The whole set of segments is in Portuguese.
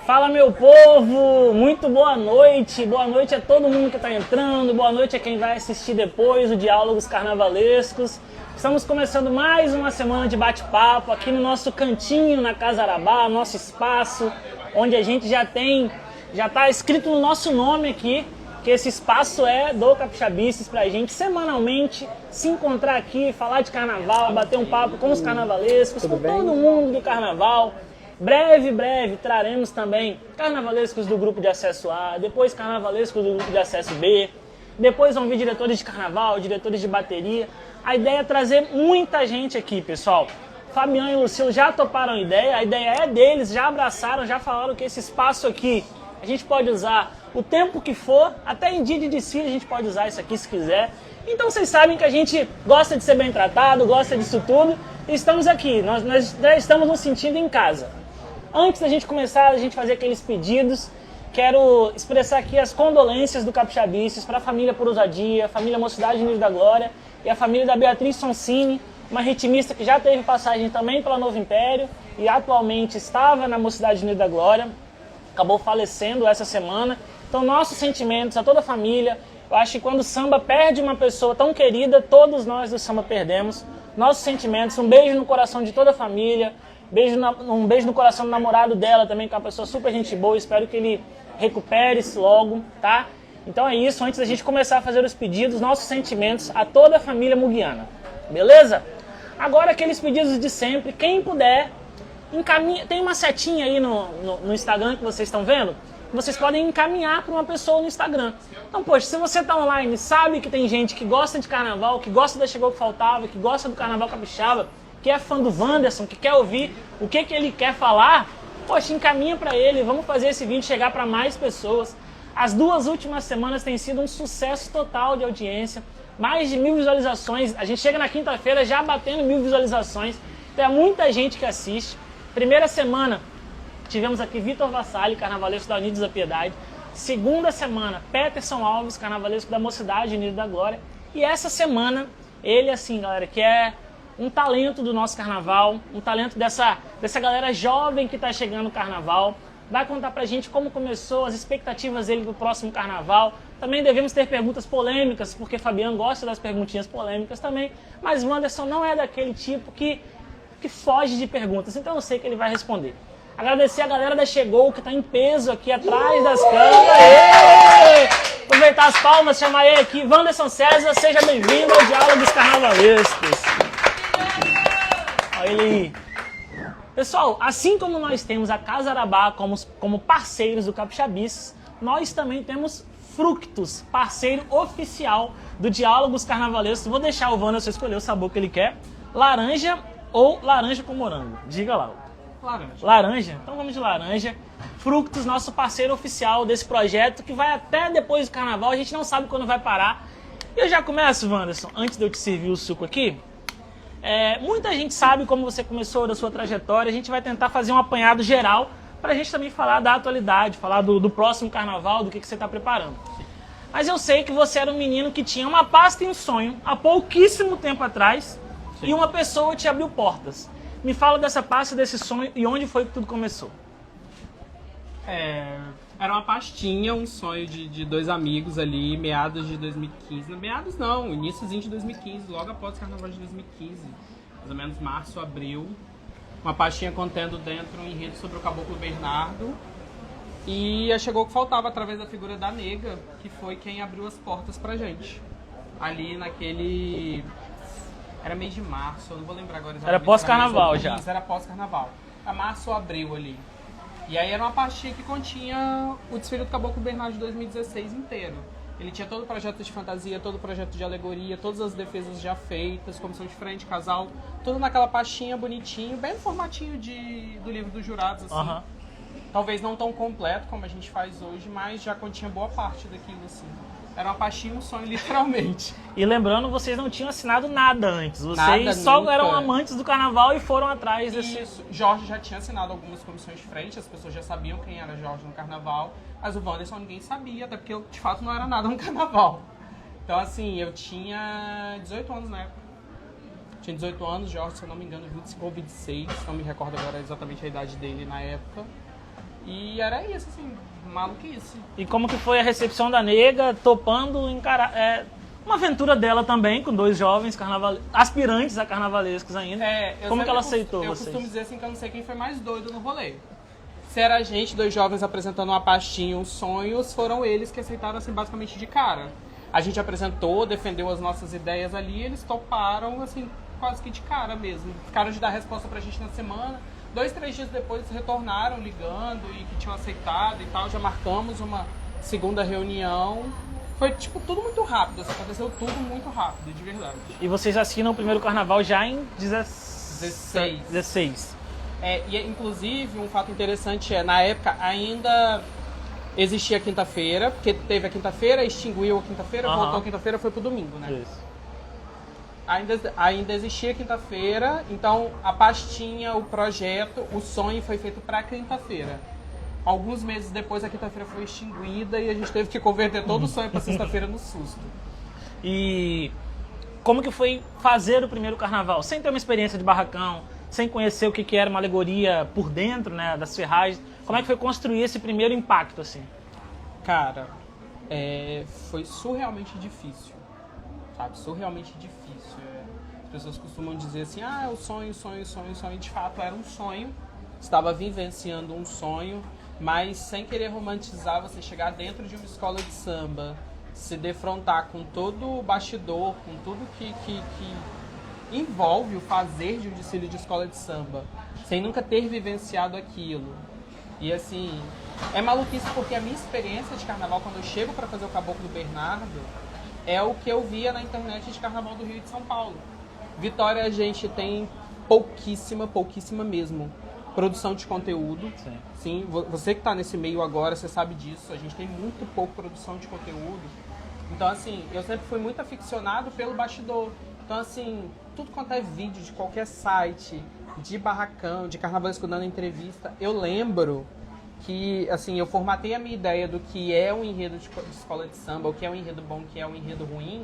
Fala, meu povo, muito boa noite a todo mundo que está entrando, boa noite a quem vai assistir depois o Diálogos Carnavalescos. Estamos começando mais uma semana de bate-papo aqui no nosso cantinho na Casa Arabá, nosso espaço, onde a gente já está escrito no nosso nome aqui, que esse espaço é do Capixabices pra gente semanalmente se encontrar aqui, falar de carnaval, bater um papo com os carnavalescos, com todo mundo do carnaval. Breve traremos também carnavalescos do grupo de acesso A, depois carnavalescos do grupo de acesso B, depois vão vir diretores de carnaval, diretores de bateria. A ideia é trazer muita gente aqui, pessoal. Fabiano e Lucilo já toparam a ideia é deles, já abraçaram, já falaram que esse espaço aqui a gente pode usar o tempo que for, até em dia de desfile a gente pode usar isso aqui se quiser. Então vocês sabem que a gente gosta de ser bem tratado, gosta disso tudo, e estamos aqui, nós já estamos nos sentindo em casa. Antes da gente começar, a gente fazer aqueles pedidos, quero expressar aqui as condolências do Capixabices para a família Por Ousadia, a família Mocidade Unidos da Glória e a família da Beatriz Sonsini, uma ritmista que já teve passagem também pela Novo Império e atualmente estava na Mocidade Unidos da Glória, acabou falecendo essa semana. Então, nossos sentimentos a toda a família. Eu acho que quando o samba perde uma pessoa tão querida, todos nós do samba perdemos. Nossos sentimentos, um beijo no coração de toda a família. Um beijo no coração do namorado dela também, que é uma pessoa super gente boa. Espero que ele recupere-se logo, tá? Então é isso, antes da gente começar a fazer os pedidos, nossos sentimentos a toda a família muguiana. Beleza? Agora aqueles pedidos de sempre, quem puder, encaminha. Tem uma setinha aí no Instagram que vocês estão vendo, que vocês podem encaminhar para uma pessoa no Instagram. Então, poxa, se você está online, sabe que tem gente que gosta de carnaval, que gosta da Chegou que Faltava, que gosta do Carnaval Capixaba, que é fã do Wanderson, que quer ouvir o que ele quer falar, poxa, encaminha para ele, vamos fazer esse vídeo chegar para mais pessoas. As 2 últimas semanas tem sido um sucesso total de audiência, mais de 1000 visualizações, a gente chega na quinta-feira já batendo 1000 visualizações, então é muita gente que assiste. Primeira semana, tivemos aqui Vitor Vassalli, carnavalesco da Unidos da Piedade. Segunda semana, Peterson Alves, carnavalesco da Mocidade Unidos da Glória. E essa semana, ele assim, galera, que é um talento do nosso carnaval, um talento dessa galera jovem que está chegando no carnaval. Vai contar pra gente como começou, as expectativas dele do próximo carnaval. Também devemos ter perguntas polêmicas, porque Fabiano gosta das perguntinhas polêmicas também. Mas o Wanderson não é daquele tipo que foge de perguntas, então eu sei que ele vai responder. Agradecer a galera da Chegou, que está em peso aqui atrás das câmeras. Aproveitar as palmas, chamar ele aqui. Wanderson César, seja bem-vindo ao Diálogos Carnavalescos. Olha ele aí. Pessoal, assim como nós temos a Casa Arabá como parceiros do Capixabices, nós também temos Fructus, parceiro oficial do Diálogos Carnavalescos. Vou deixar o Wanderson escolher o sabor que ele quer. Laranja ou laranja com morango? Diga lá. Laranja. Laranja? Então vamos de laranja. Fructus, nosso parceiro oficial desse projeto, que vai até depois do carnaval, a gente não sabe quando vai parar. E eu já começo, Wanderson, antes de eu te servir o suco aqui. Muita gente sabe como você começou da sua trajetória, a gente vai tentar fazer um apanhado geral para a gente também falar da atualidade, falar do próximo carnaval, do que você está preparando. Mas eu sei que você era um menino que tinha uma pasta e um sonho há pouquíssimo tempo atrás. Sim. E uma pessoa te abriu portas. Me fala dessa pasta, desse sonho e onde foi que tudo começou. Era uma pastinha, um sonho de 2 amigos ali, meados de 2015. Meados não, iníciozinho de 2015, logo após o carnaval de 2015. Mais ou menos março, abril. Uma pastinha contendo dentro um enredo sobre o Caboclo Bernardo. E Chegou que Faltava através da figura da Nega, que foi quem abriu as portas pra gente. Ali naquele... Era mês de março, eu não vou lembrar agora exatamente. Era pós-carnaval já. Isso, era pós-carnaval. Era março ou abril ali. E aí era uma pastinha que continha o desfile do Caboclo Bernardo de 2016 inteiro. Ele tinha todo o projeto de fantasia, todo o projeto de alegoria, todas as defesas já feitas, comissão de frente, casal, tudo naquela pastinha bonitinho, bem no formatinho do livro dos jurados, assim. Uhum. Talvez não tão completo como a gente faz hoje, mas já continha boa parte daquilo, assim. Era uma pastinha e um sonho, literalmente. E lembrando, vocês não tinham assinado nada antes. Vocês nada, só nunca. Eram amantes do carnaval e foram atrás desse... Isso. Jorge já tinha assinado algumas comissões de frente, as pessoas já sabiam quem era Jorge no carnaval, mas o Wanderson ninguém sabia, até porque eu, de fato, não era nada no carnaval. Então, assim, eu tinha 18 anos na época. Tinha 18 anos, Jorge, se eu não me engano, 25 ou 26, não me recordo agora exatamente a idade dele na época. E era isso, assim, maluquice. E como que foi a recepção da nega topando encarar uma aventura dela também, com 2 jovens aspirantes a carnavalescos ainda. Como que ela aceitou eu vocês? Eu costumo dizer assim que eu não sei quem foi mais doido no rolê. Se era a gente, 2 jovens apresentando uma pastinha, uns sonhos, foram eles que aceitaram assim basicamente de cara. A gente apresentou, defendeu as nossas ideias ali, eles toparam assim quase que de cara mesmo. Ficaram de dar resposta pra gente na semana. 2, 3 dias depois eles retornaram ligando e que tinham aceitado e tal. Já marcamos uma segunda reunião. Foi, tipo, tudo muito rápido. Assim, aconteceu tudo muito rápido, de verdade. E vocês assinam o primeiro carnaval já em 16. E, inclusive, um fato interessante na época, ainda existia a quinta-feira, porque teve a quinta-feira, extinguiu a quinta-feira, voltou a quinta-feira, foi pro domingo, né? Isso. Ainda existia quinta-feira, então a pastinha, o projeto, o sonho foi feito para quinta-feira. Alguns meses depois a quinta-feira foi extinguida e a gente teve que converter todo o sonho para sexta-feira no susto. E como que foi fazer o primeiro carnaval? Sem ter uma experiência de barracão, sem conhecer o que era uma alegoria por dentro, né, das ferragens. Como é que foi construir esse primeiro impacto, assim? Cara, foi surrealmente difícil. Sabe? Surrealmente difícil. As pessoas costumam dizer assim, o sonho. E de fato era um sonho. Estava vivenciando um sonho, mas sem querer romantizar, você chegar dentro de uma escola de samba, se defrontar com todo o bastidor, com tudo que envolve o fazer de um desfile de escola de samba, sem nunca ter vivenciado aquilo. E assim, é maluquice porque a minha experiência de carnaval, quando eu chego para fazer o Caboclo Bernardo, é o que eu via na internet de carnaval do Rio e de São Paulo. Vitória, a gente tem pouquíssima mesmo produção de conteúdo. Sim, você que está nesse meio agora, você sabe disso. A gente tem muito pouco produção de conteúdo. Então, assim, eu sempre fui muito aficionado pelo bastidor. Então, assim, tudo quanto é vídeo de qualquer site, de barracão, de carnavalesco dando entrevista, eu lembro que, assim, eu formatei a minha ideia do que é um enredo de escola de samba, o que é um enredo bom, o que é um enredo ruim,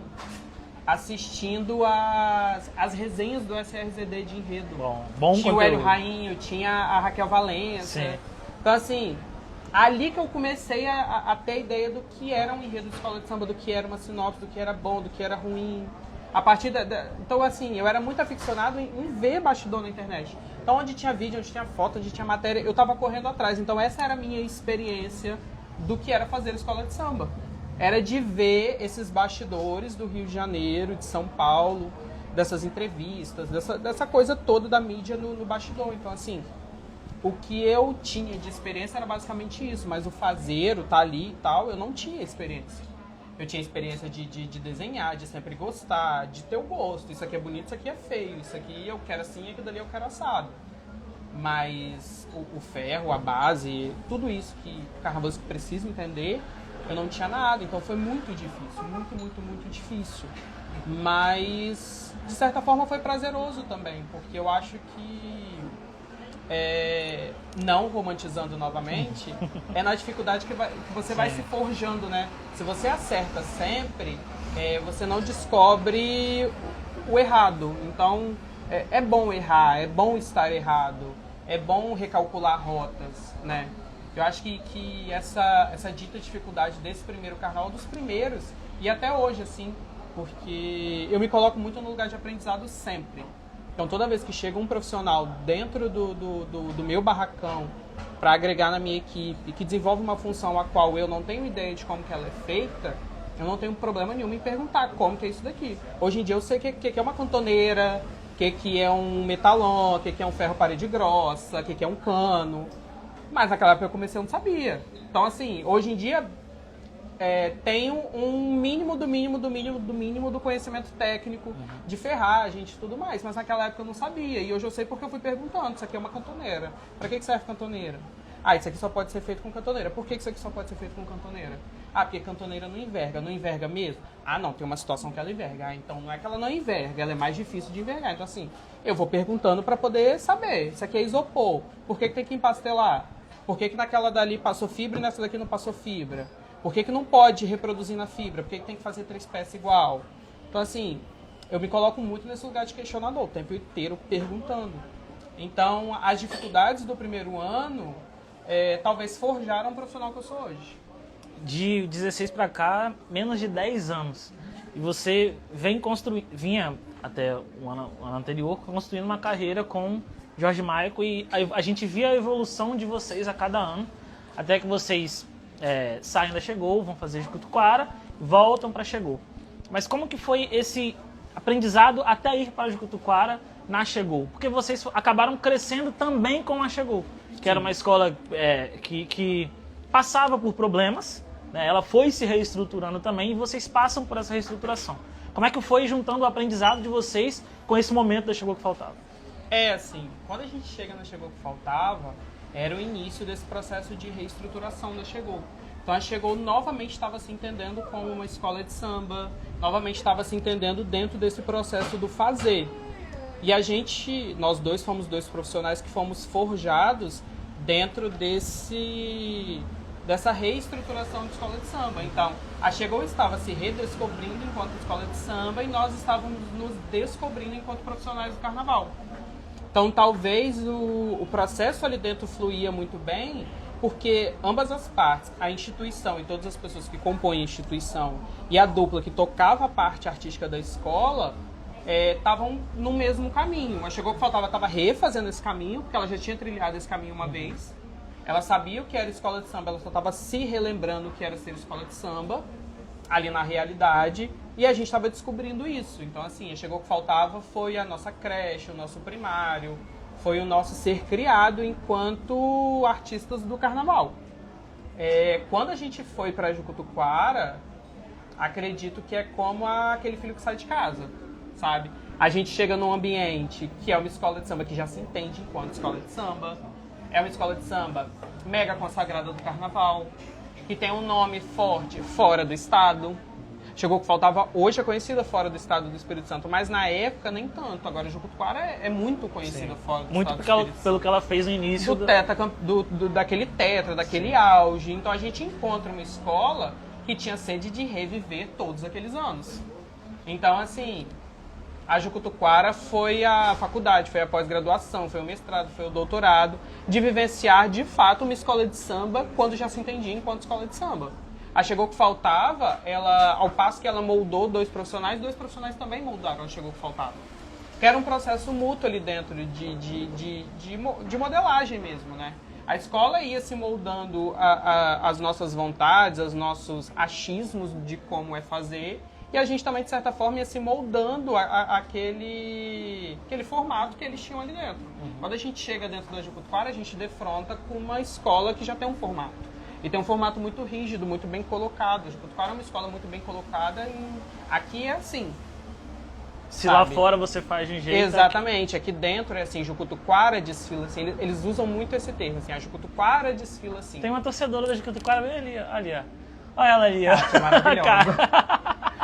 assistindo as resenhas do SRZD de enredo. Bom tinha conteúdo. O Hélio Rainho, tinha a Raquel Valença. Sim. Então, assim, ali que eu comecei a ter a ideia do que era um enredo de escola de samba, do que era uma sinopse, do que era bom, do que era ruim. A partir então, assim, eu era muito aficionado em ver bastidor na internet. Então, onde tinha vídeo, onde tinha foto, onde tinha matéria, eu tava correndo atrás. Então, essa era a minha experiência do que era fazer escola de samba. Era de ver esses bastidores do Rio de Janeiro, de São Paulo, dessas entrevistas, dessa coisa toda da mídia no bastidor. Então, assim, o que eu tinha de experiência era basicamente isso. Mas o fazer, o tá ali e tal, eu não tinha experiência. Eu tinha experiência de desenhar, de sempre gostar, de ter o gosto. Isso aqui é bonito, isso aqui é feio. Isso aqui eu quero assim, aquilo dali eu quero assado. Mas o ferro, a base, tudo isso que o carnavalesco precisa entender, eu não tinha nada. Então foi muito difícil, muito difícil. Mas, de certa forma, foi prazeroso também. Porque eu acho que, não romantizando novamente, é na dificuldade que você vai se forjando, né? Se você acerta sempre, você não descobre o errado. Então, é bom errar, é bom estar errado, é bom recalcular rotas, né? Eu acho que essa dita dificuldade desse primeiro carnaval, dos primeiros, e até hoje, assim, porque eu me coloco muito no lugar de aprendizado sempre. Então, toda vez que chega um profissional dentro do meu barracão para agregar na minha equipe, que desenvolve uma função a qual eu não tenho ideia de como que ela é feita, eu não tenho problema nenhum em perguntar como que é isso daqui. Hoje em dia eu sei o que é uma cantoneira, o que é um metalon, o que é um ferro parede grossa, o que é um cano. Mas naquela época eu comecei, eu não sabia. Então, assim, hoje em dia tenho um mínimo do conhecimento técnico de ferragem, de tudo mais. Mas naquela época eu não sabia. E hoje eu sei porque eu fui perguntando. Isso aqui é uma cantoneira. Para que serve cantoneira? Isso aqui só pode ser feito com cantoneira. Por que isso aqui só pode ser feito com cantoneira? Porque cantoneira não enverga. Não enverga mesmo? Não, tem uma situação que ela enverga. Então não é que ela não enverga, ela é mais difícil de envergar. Então, assim, eu vou perguntando para poder saber. Isso aqui é isopor. Por que tem que empastelar? Por que naquela dali passou fibra e nessa daqui não passou fibra? Por que não pode reproduzir na fibra? Por que tem que fazer 3 peças igual? Então, assim, eu me coloco muito nesse lugar de questionador, o tempo inteiro perguntando. Então, as dificuldades do primeiro ano talvez forjaram o profissional que eu sou hoje. De 16 para cá, menos de 10 anos. E você vinha até o ano anterior construindo uma carreira com Jorge Michael e a gente via a evolução de vocês a cada ano, até que vocês saem da Chegou, vão fazer Jericoacoara, voltam para Chegou. Mas como que foi esse aprendizado até ir para Jericoacoara na Chegou? Porque vocês acabaram crescendo também com a Chegou, que era uma escola que passava por problemas, né? Ela foi se reestruturando também e vocês passam por essa reestruturação. Como é que foi juntando o aprendizado de vocês com esse momento da Chegou que faltava? Assim, quando a gente chega na Chegou que faltava, era o início desse processo de reestruturação da Chegou. Então a Chegou novamente estava se entendendo como uma escola de samba, novamente estava se entendendo dentro desse processo do fazer. E nós dois fomos dois profissionais que fomos forjados dentro dessa reestruturação de escola de samba. Então, a Chegou estava se redescobrindo enquanto escola de samba e nós estávamos nos descobrindo enquanto profissionais do carnaval. Então, talvez o processo ali dentro fluía muito bem, porque ambas as partes, a instituição e todas as pessoas que compõem a instituição e a dupla que tocava a parte artística da escola, estavam no mesmo caminho. A Chegou que faltava estava refazendo esse caminho, porque ela já tinha trilhado esse caminho uma vez. Ela sabia o que era escola de samba, ela só estava se relembrando o que era ser escola de samba, ali na realidade, e a gente estava descobrindo isso. Então, assim, a Chegou que faltava foi a nossa creche, o nosso primário, foi o nosso ser criado enquanto artistas do carnaval. Quando a gente foi para Jericoacoara, acredito que é como aquele filho que sai de casa, sabe? A gente chega num ambiente que é uma escola de samba que já se entende enquanto escola de samba, é uma escola de samba mega consagrada do carnaval, que tem um nome forte fora do estado. Chegou que faltava, hoje é conhecida fora do estado do Espírito Santo, mas na época nem tanto. Agora Jericoacoara é muito conhecida fora do muito estado do Espírito Santo. Pelo que ela fez no início daquele tetra, daquele auge. Então a gente encontra uma escola que tinha sede de reviver todos aqueles anos. Então, assim, a Jericoacoara foi a faculdade, foi a pós-graduação, foi o mestrado, foi o doutorado, de vivenciar, de fato, uma escola de samba quando já se entendia enquanto escola de samba. A Chegou que faltava, ao passo que ela moldou dois profissionais também moldaram a Chegou que faltava. Que era um processo mútuo ali dentro de modelagem mesmo, né? A escola ia se moldando as nossas vontades, os nossos achismos de como é fazer, e a gente também, de certa forma, ia se moldando aquele formato que eles tinham ali dentro. Quando a gente chega dentro da Jericoacoara, a gente defronta com uma escola que já tem um formato. E tem um formato muito rígido, muito bem colocado. A Jericoacoara é uma escola muito bem colocada e aqui é assim. Se sabe? Lá fora você faz de um jeito... Exatamente. Aqui dentro é assim, Jericoacoara desfila assim. Eles usam muito esse termo, assim. A Jericoacoara desfila assim. Tem uma torcedora da Jericoacoara bem ali, ó. Olha ela ali, ó. Que maravilhosa.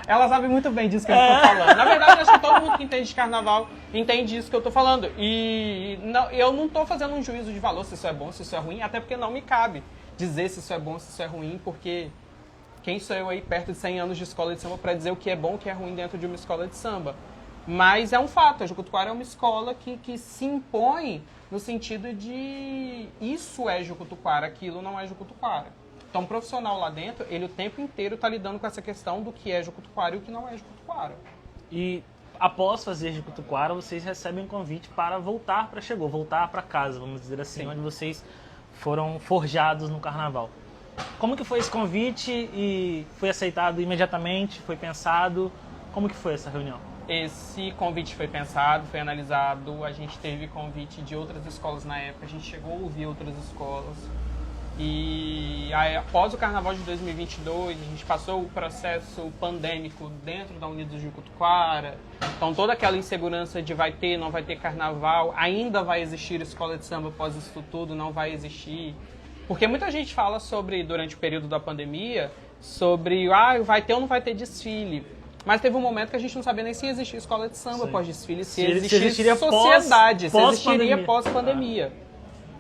Ela sabe muito bem disso que eu estou falando. Na verdade, acho que todo mundo que entende de carnaval entende isso que eu estou falando. E eu não estou fazendo um juízo de valor se isso é bom, se isso é ruim, até porque não me cabe dizer se isso é bom, se isso é ruim, porque quem sou eu aí perto de 100 anos de escola de samba para dizer o que é bom, o que é ruim dentro de uma escola de samba. Mas é um fato, a Jericoacoara é uma escola que se impõe no sentido de isso é Jericoacoara, aquilo não é Jericoacoara. Então, o profissional lá dentro, ele o tempo inteiro está lidando com essa questão do que é Jericoacoara e o que não é Jericoacoara. E após fazer Jericoacoara, vocês recebem um convite para voltar para Chegou, voltar para casa, vamos dizer assim, onde vocês foram forjados no carnaval. Como que foi esse convite e foi aceitado imediatamente, foi pensado? Como que foi essa reunião? Esse convite foi pensado, foi analisado, a gente teve convite de outras escolas na época, a gente chegou a ouvir outras escolas. E aí, após o carnaval de 2022, a gente passou o processo pandêmico dentro da Unidos de Jericoacoara. Então toda aquela insegurança de vai ter, não vai ter carnaval, ainda vai existir escola de samba após isso tudo, não vai existir. Porque muita gente fala sobre, durante o período da pandemia, sobre vai ter ou não vai ter desfile. Mas teve um momento que a gente não sabia nem se existia escola de samba pós-desfile, se existiria sociedade, se existiria pós-pandemia.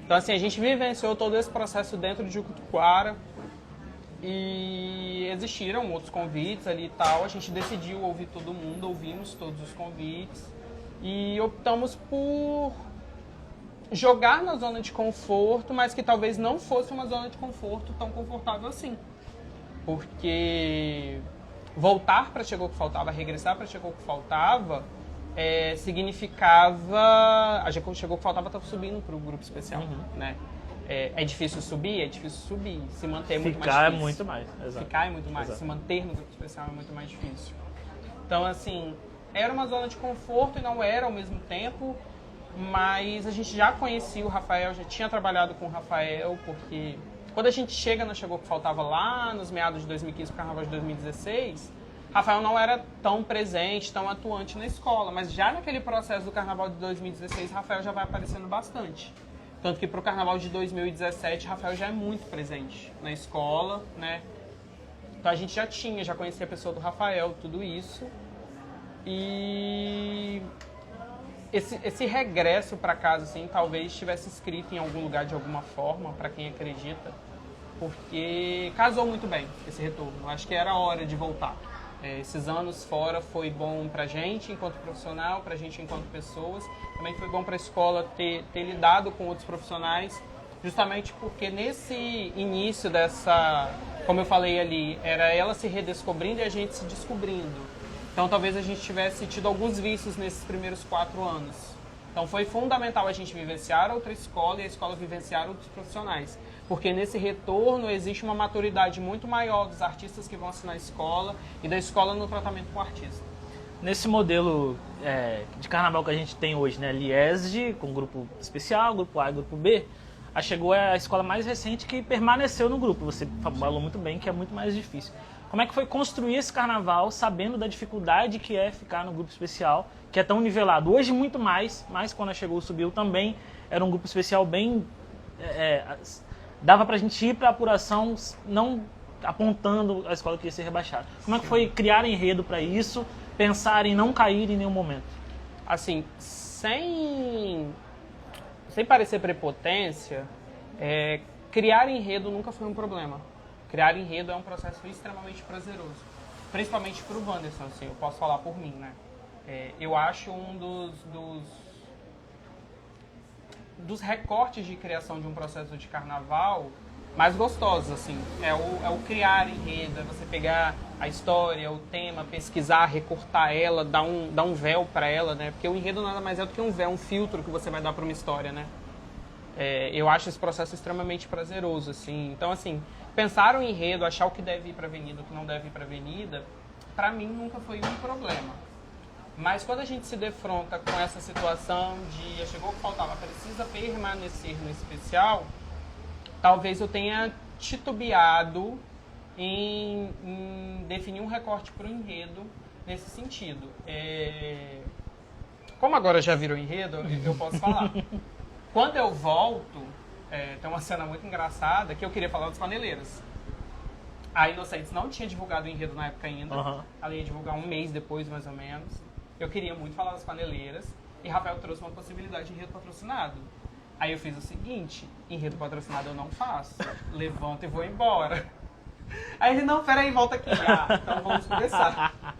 Então, assim, a gente vivenciou todo esse processo dentro de Jericoacoara e existiram outros convites ali e tal. A gente decidiu ouvir todo mundo, ouvimos todos os convites e optamos por jogar na zona de conforto, mas que talvez não fosse uma zona de conforto tão confortável assim. Porque voltar para Chegou o que Faltava, regressar para Chegou o que Faltava, significava... A Chegou o que Faltava estava subindo para o grupo especial, né? É difícil subir? É difícil subir. Se manter é muito mais difícil. Ficar é muito mais, exato. Ficar é muito mais. Exato. Se manter no grupo especial é muito mais difícil. Então, assim, era uma zona de conforto e não era ao mesmo tempo, mas a gente já conhecia o Rafael, já tinha trabalhado com o Rafael, porque quando a gente chega na Chegou o que Faltava lá, nos meados de 2015, para o Carnaval de 2016, Rafael não era tão presente, tão atuante na escola, mas já naquele processo do Carnaval de 2016, Rafael já vai aparecendo bastante. Tanto que para o Carnaval de 2017, Rafael já é muito presente na escola, né? Então a gente já conhecia a pessoa do Rafael, tudo isso. E esse regresso para casa, assim, talvez estivesse escrito em algum lugar de alguma forma, para quem acredita, porque casou muito bem esse retorno. Eu acho que era hora de voltar. Esses anos fora foi bom pra gente enquanto profissional, pra gente enquanto pessoas. Também foi bom pra escola ter lidado com outros profissionais, justamente porque nesse início dessa, como eu falei ali, era ela se redescobrindo e a gente se descobrindo. Então talvez a gente tivesse tido alguns vícios nesses primeiros 4 anos. Então foi fundamental a gente vivenciar outra escola e a escola vivenciar outros profissionais. Porque nesse retorno existe uma maturidade muito maior dos artistas que vão assinar a escola e da escola no tratamento com o artista. Nesse modelo de carnaval que a gente tem hoje, né, Liesge, com grupo especial, grupo A e grupo B, a Chegou é a escola mais recente que permaneceu no grupo. Você falou muito bem que é muito mais difícil. Como é que foi construir esse carnaval sabendo da dificuldade que é ficar no grupo especial, que é tão nivelado? Hoje muito mais, mas quando a Chegou subiu também era um grupo especial bem... dava pra gente ir pra apuração não apontando a escola que ia ser rebaixada. Como é que foi criar enredo para isso, pensar em não cair em nenhum momento? Assim, sem parecer prepotência, criar enredo nunca foi um problema. Criar enredo é um processo extremamente prazeroso, principalmente para o Wanderson, assim, eu posso falar por mim, né? Eu acho um dos recortes de criação de um processo de carnaval mais gostosos, assim. É o criar enredo, é você pegar a história, o tema, pesquisar, recortar ela, dar um véu para ela, né? Porque o enredo nada mais é do que um véu, um filtro que você vai dar para uma história, né? Eu acho esse processo extremamente prazeroso, assim. Então, assim, pensar o enredo, achar o que deve ir para a avenida, o que não deve ir para a avenida, para mim nunca foi um problema. Mas quando a gente se defronta com essa situação de Chegou o que Faltava, precisa permanecer no especial, talvez eu tenha titubeado em definir um recorte para o enredo nesse sentido. Como agora já virou enredo, eu posso falar. Quando eu volto, tem uma cena muito engraçada que eu queria falar dos paneleiros. A Inocentes não tinha divulgado o enredo na época ainda. Ela ia divulgar um mês depois, mais ou menos. Eu queria muito falar das paneleiras. E Rafael trouxe uma possibilidade de enredo patrocinado. Aí eu fiz o seguinte: enredo patrocinado eu não faço. Levanto e vou embora. Aí ele, não, peraí, volta aqui. Então vamos começar.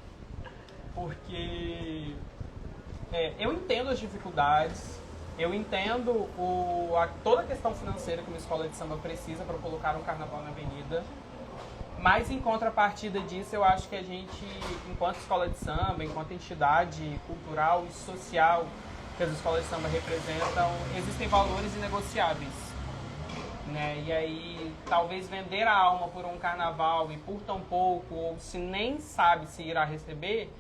Porque eu entendo as dificuldades. Eu entendo toda a questão financeira que uma escola de samba precisa para colocar um carnaval na avenida. Mas, em contrapartida disso, eu acho que a gente, enquanto escola de samba, enquanto entidade cultural e social que as escolas de samba representam, existem valores inegociáveis. Né? E aí, talvez vender a alma por um carnaval e por tão pouco, ou se nem sabe se irá receber,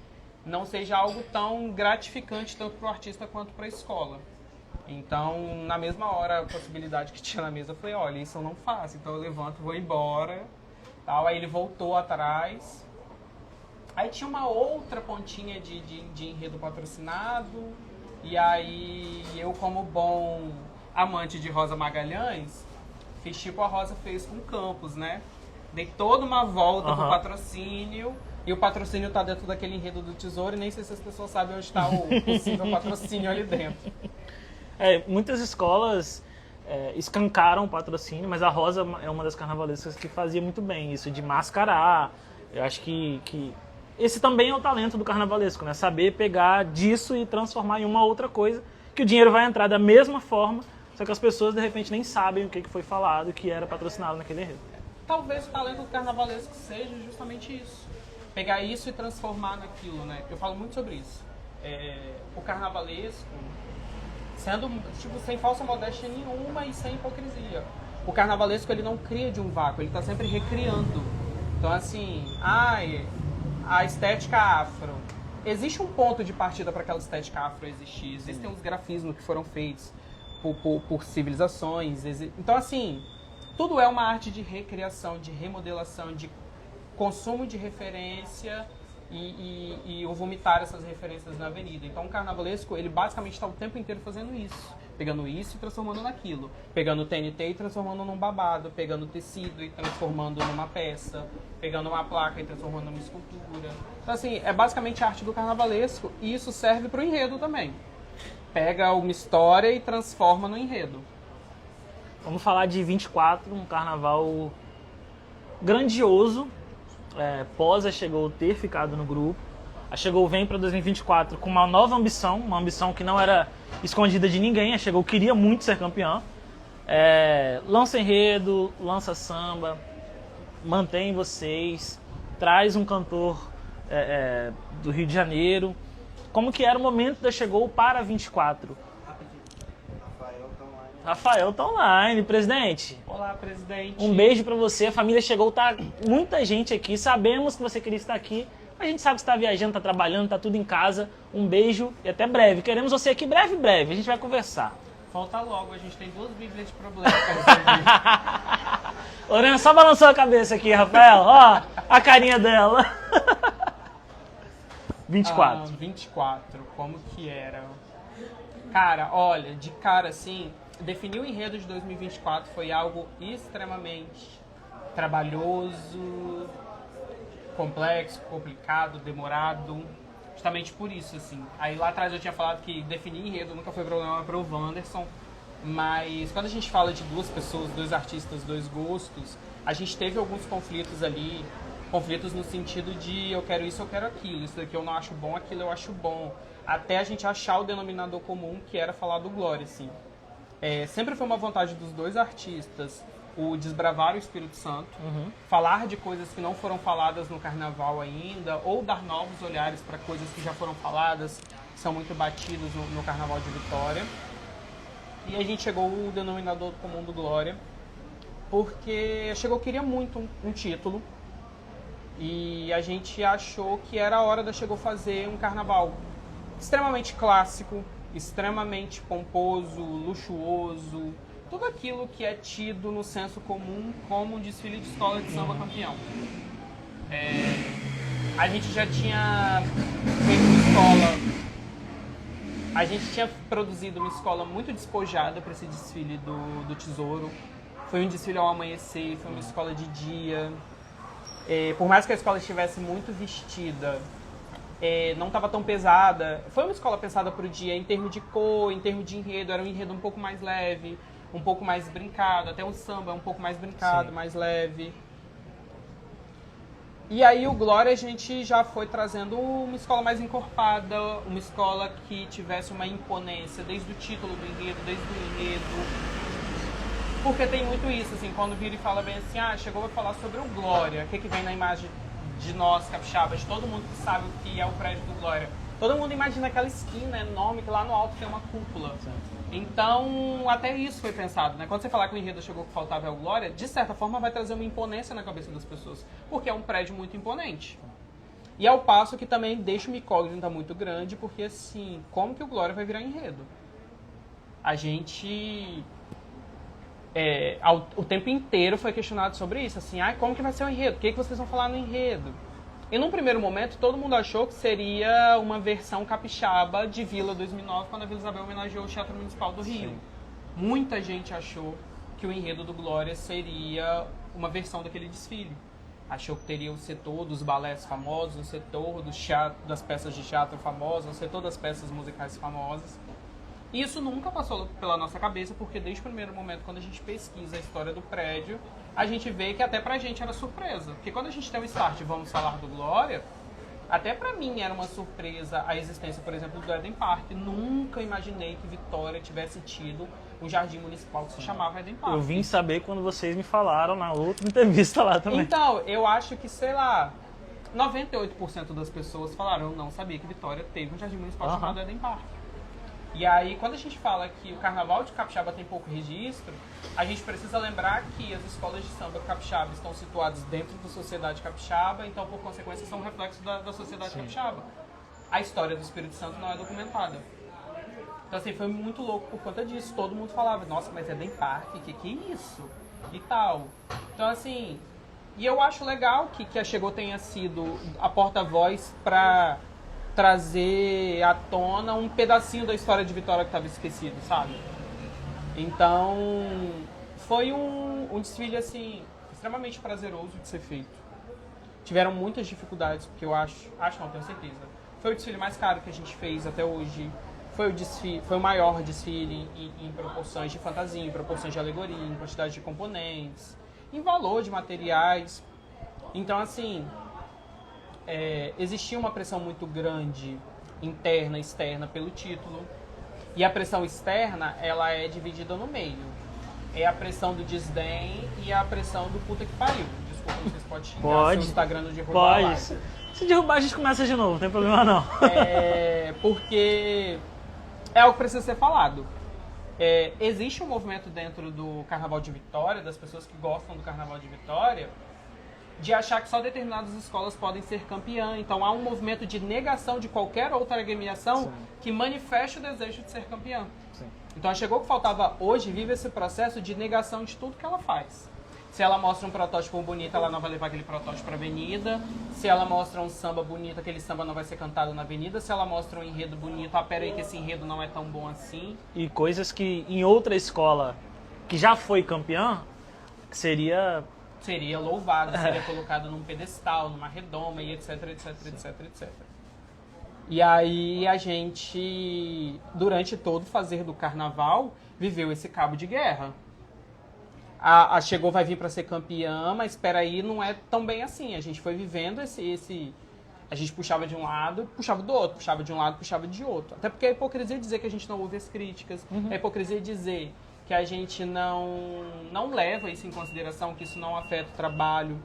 não seja algo tão gratificante tanto para o artista quanto para a escola. Então, na mesma hora, a possibilidade que tinha na mesa, eu falei, olha, isso eu não faço. Então eu levanto, vou embora. Tal. Aí ele voltou atrás. Aí tinha uma outra pontinha de enredo patrocinado. E aí eu, como bom amante de Rosa Magalhães, fiz tipo a Rosa fez com o Campos, né? Dei toda uma volta pro patrocínio. E o patrocínio tá dentro daquele enredo do Tesouro. E nem sei se as pessoas sabem onde está o possível patrocínio ali dentro. Muitas escolas escancaram o patrocínio, mas a Rosa é uma das carnavalescas que fazia muito bem isso, de mascarar. Eu acho que esse também é o talento do carnavalesco, né? Saber pegar disso e transformar em uma outra coisa, que o dinheiro vai entrar da mesma forma, só que as pessoas de repente nem sabem o que foi falado, que era patrocinado naquele enredo. Talvez o talento do carnavalesco seja justamente isso. Pegar isso e transformar naquilo, né? Eu falo muito sobre isso. O carnavalesco, sendo, tipo, sem falsa modéstia nenhuma e sem hipocrisia. O carnavalesco, ele não cria de um vácuo, ele está sempre recriando. Então, assim, a estética afro. Existe um ponto de partida para aquela estética afro existir. Existem os grafismos que foram feitos por civilizações. Então, assim, tudo é uma arte de recriação, de remodelação, de consumo de referência e o vomitar essas referências na avenida. Então, o carnavalesco, ele basicamente está o tempo inteiro fazendo isso. Pegando isso e transformando naquilo. Pegando o TNT e transformando num babado. Pegando o tecido e transformando numa peça. Pegando uma placa e transformando numa escultura. Então, assim, é basicamente a arte do carnavalesco e isso serve para o enredo também. Pega uma história e transforma no enredo. Vamos falar de 24, um carnaval grandioso. Posa chegou ter ficado no grupo. A Chegou vem para 2024 com uma nova ambição, uma ambição que não era escondida de ninguém. A Chegou queria muito ser campeã. Lança enredo, lança samba, mantém vocês, traz um cantor do Rio de Janeiro. Como que era o momento da Chegou para 24? Rafael tá online, presidente. Olá, presidente. Um beijo pra você, a família Chegou, tá muita gente aqui, sabemos que você queria estar aqui, a gente sabe que você tá viajando, tá trabalhando, tá tudo em casa. Um beijo e até breve. Queremos você aqui breve, a gente vai conversar. Volta logo, a gente tem 2 bíblias de problema pra resolver. Lorena só balançou a cabeça aqui, Rafael, ó, a carinha dela. 24. 24, como que era? Cara, olha, de cara assim, definir o enredo de 2024 foi algo extremamente trabalhoso, complexo, complicado, demorado, justamente por isso, assim. Aí lá atrás eu tinha falado que definir enredo nunca foi problema para o Wanderson, mas quando a gente fala de 2 pessoas, 2 artistas, 2 gostos, a gente teve alguns conflitos ali, conflitos no sentido de eu quero isso, eu quero aquilo, isso daqui eu não acho bom, aquilo eu acho bom, até a gente achar o denominador comum, que era falar do Glória, assim. Sempre foi uma vontade dos 2 artistas o desbravar o Espírito Santo, falar de coisas que não foram faladas no carnaval ainda, ou dar novos olhares para coisas que já foram faladas, que são muito batidos no carnaval de Vitória. E a gente chegou ao denominador comum do Glória, porque queria muito um título, e a gente achou que era a hora da Chegou fazer um carnaval extremamente clássico, extremamente pomposo, luxuoso, tudo aquilo que é tido no senso comum como um desfile de escola de samba campeão. A gente já tinha feito uma escola, a gente tinha produzido uma escola muito despojada para esse desfile do Tesouro. Foi um desfile ao amanhecer, foi uma escola de dia. Por mais que a escola estivesse muito vestida, não estava tão pesada. Foi uma escola pensada para o dia em termos de cor, em termos de enredo. Era um enredo um pouco mais leve, um pouco mais brincado. Até o samba é um pouco mais brincado, mais leve. E aí o Glória a gente já foi trazendo uma escola mais encorpada, uma escola que tivesse uma imponência desde o título do enredo, desde o enredo. Porque tem muito isso, assim, quando vira e fala bem assim, Chegou a falar sobre o Glória, o que vem na imagem de nós, capixabas, todo mundo que sabe o que é o prédio do Glória. Todo mundo imagina aquela esquina enorme que lá no alto tem uma cúpula. Então, até isso foi pensado, né? Quando você falar que o enredo chegou que faltava é o Glória, de certa forma vai trazer uma imponência na cabeça das pessoas, porque é um prédio muito imponente. E ao passo que também deixa uma incógnita muito grande, porque assim, como que o Glória vai virar enredo? A gente... o tempo inteiro foi questionado sobre isso, assim, como que vai ser o enredo? O que vocês vão falar no enredo? E num primeiro momento, todo mundo achou que seria uma versão capixaba de Vila 2009, quando a Vila Isabel homenageou o Teatro Municipal do Rio. Sim. Muita gente achou que o enredo do Glória seria uma versão daquele desfile. Achou que teria o setor dos balés famosos, o setor das peças de teatro famosas, o setor das peças musicais famosas. E isso nunca passou pela nossa cabeça, porque desde o primeiro momento, quando a gente pesquisa a história do prédio, a gente vê que até pra gente era surpresa. Porque quando a gente tem o start Vamos Falar do Glória, até pra mim era uma surpresa a existência, por exemplo, do Eden Park. Nunca imaginei que Vitória tivesse tido um jardim municipal que se chamava Eden Park. Eu vim saber quando vocês me falaram na outra entrevista lá também. Então, eu acho que, sei lá, 98% das pessoas falaram, eu não sabia que Vitória teve um jardim municipal chamado Eden Park. E aí, quando a gente fala que o Carnaval de Capixaba tem pouco registro, a gente precisa lembrar que as escolas de samba capixaba estão situadas dentro da sociedade capixaba, então, por consequência, são um reflexo da sociedade capixaba. A história do Espírito Santo não é documentada. Então, assim, foi muito louco por conta disso. Todo mundo falava, nossa, mas é Eden Park, que é isso? E tal. Então, assim, e eu acho legal que a Chegou tenha sido a porta-voz para trazer à tona um pedacinho da história de Vitória que estava esquecido, sabe? Então, foi um desfile, assim, extremamente prazeroso de ser feito. Tiveram muitas dificuldades, porque eu não, tenho certeza. Foi o desfile mais caro que a gente fez até hoje. Foi o maior desfile em proporções de fantasia, em proporções de alegoria, em quantidade de componentes, em valor de materiais. Então, assim, existia uma pressão muito grande, interna e externa, pelo título. E a pressão externa, ela é dividida no meio. É a pressão do desdém e a pressão do puta que pariu. Desculpa, vocês podem xingar seu Instagram no derrubar. Pode. Se derrubar, a gente começa de novo, não tem problema não. Porque é algo que precisa ser falado. Existe um movimento dentro do Carnaval de Vitória, das pessoas que gostam do Carnaval de Vitória, de achar que só determinadas escolas podem ser campeã. Então há um movimento de negação de qualquer outra agremiação que manifeste o desejo de ser campeã. Sim. Então Chegou que faltava hoje, vive esse processo de negação de tudo que ela faz. Se ela mostra um protótipo bonito, ela não vai levar aquele protótipo para a avenida. Se ela mostra um samba bonito, aquele samba não vai ser cantado na avenida. Se ela mostra um enredo bonito, pera aí que esse enredo não é tão bom assim. E coisas que em outra escola que já foi campeã, seria louvado, seria colocado num pedestal, numa redoma e etc, etc, etc, etc. E aí a gente, durante todo o fazer do carnaval, viveu esse cabo de guerra. A Chegou vai vir para ser campeã, mas espera aí, não é tão bem assim. A gente foi vivendo esse... A gente puxava de um lado, puxava do outro, puxava de um lado, puxava de outro. Até porque é hipocrisia dizer que a gente não ouve as críticas, é hipocrisia dizer que a gente não leva isso em consideração, que isso não afeta o trabalho.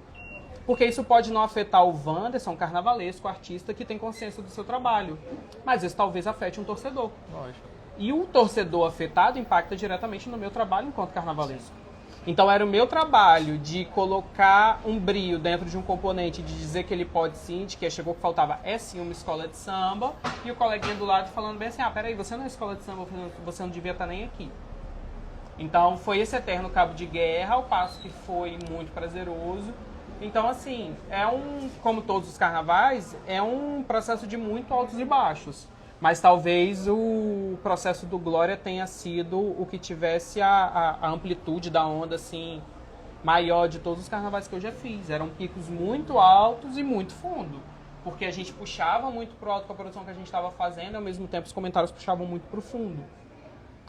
Porque isso pode não afetar o Wanderson, carnavalesco, artista, que tem consciência do seu trabalho. Mas isso talvez afete um torcedor. Lógico. E o torcedor afetado impacta diretamente no meu trabalho enquanto carnavalesco. Então era o meu trabalho de colocar um brio dentro de um componente, de dizer que ele pode sim, de que Chegou que faltava sim uma escola de samba, e o coleguinha do lado falando bem assim, peraí, você não é escola de samba, você não devia estar nem aqui. Então foi esse eterno cabo de guerra, ao passo que foi muito prazeroso. Então assim, como todos os carnavais, é um processo de muito altos e baixos. Mas talvez o processo do Glória tenha sido o que tivesse a amplitude da onda assim, maior de todos os carnavais que eu já fiz. Eram picos muito altos e muito fundo. Porque a gente puxava muito pro alto com a produção que a gente estava fazendo, e ao mesmo tempo os comentários puxavam muito pro fundo.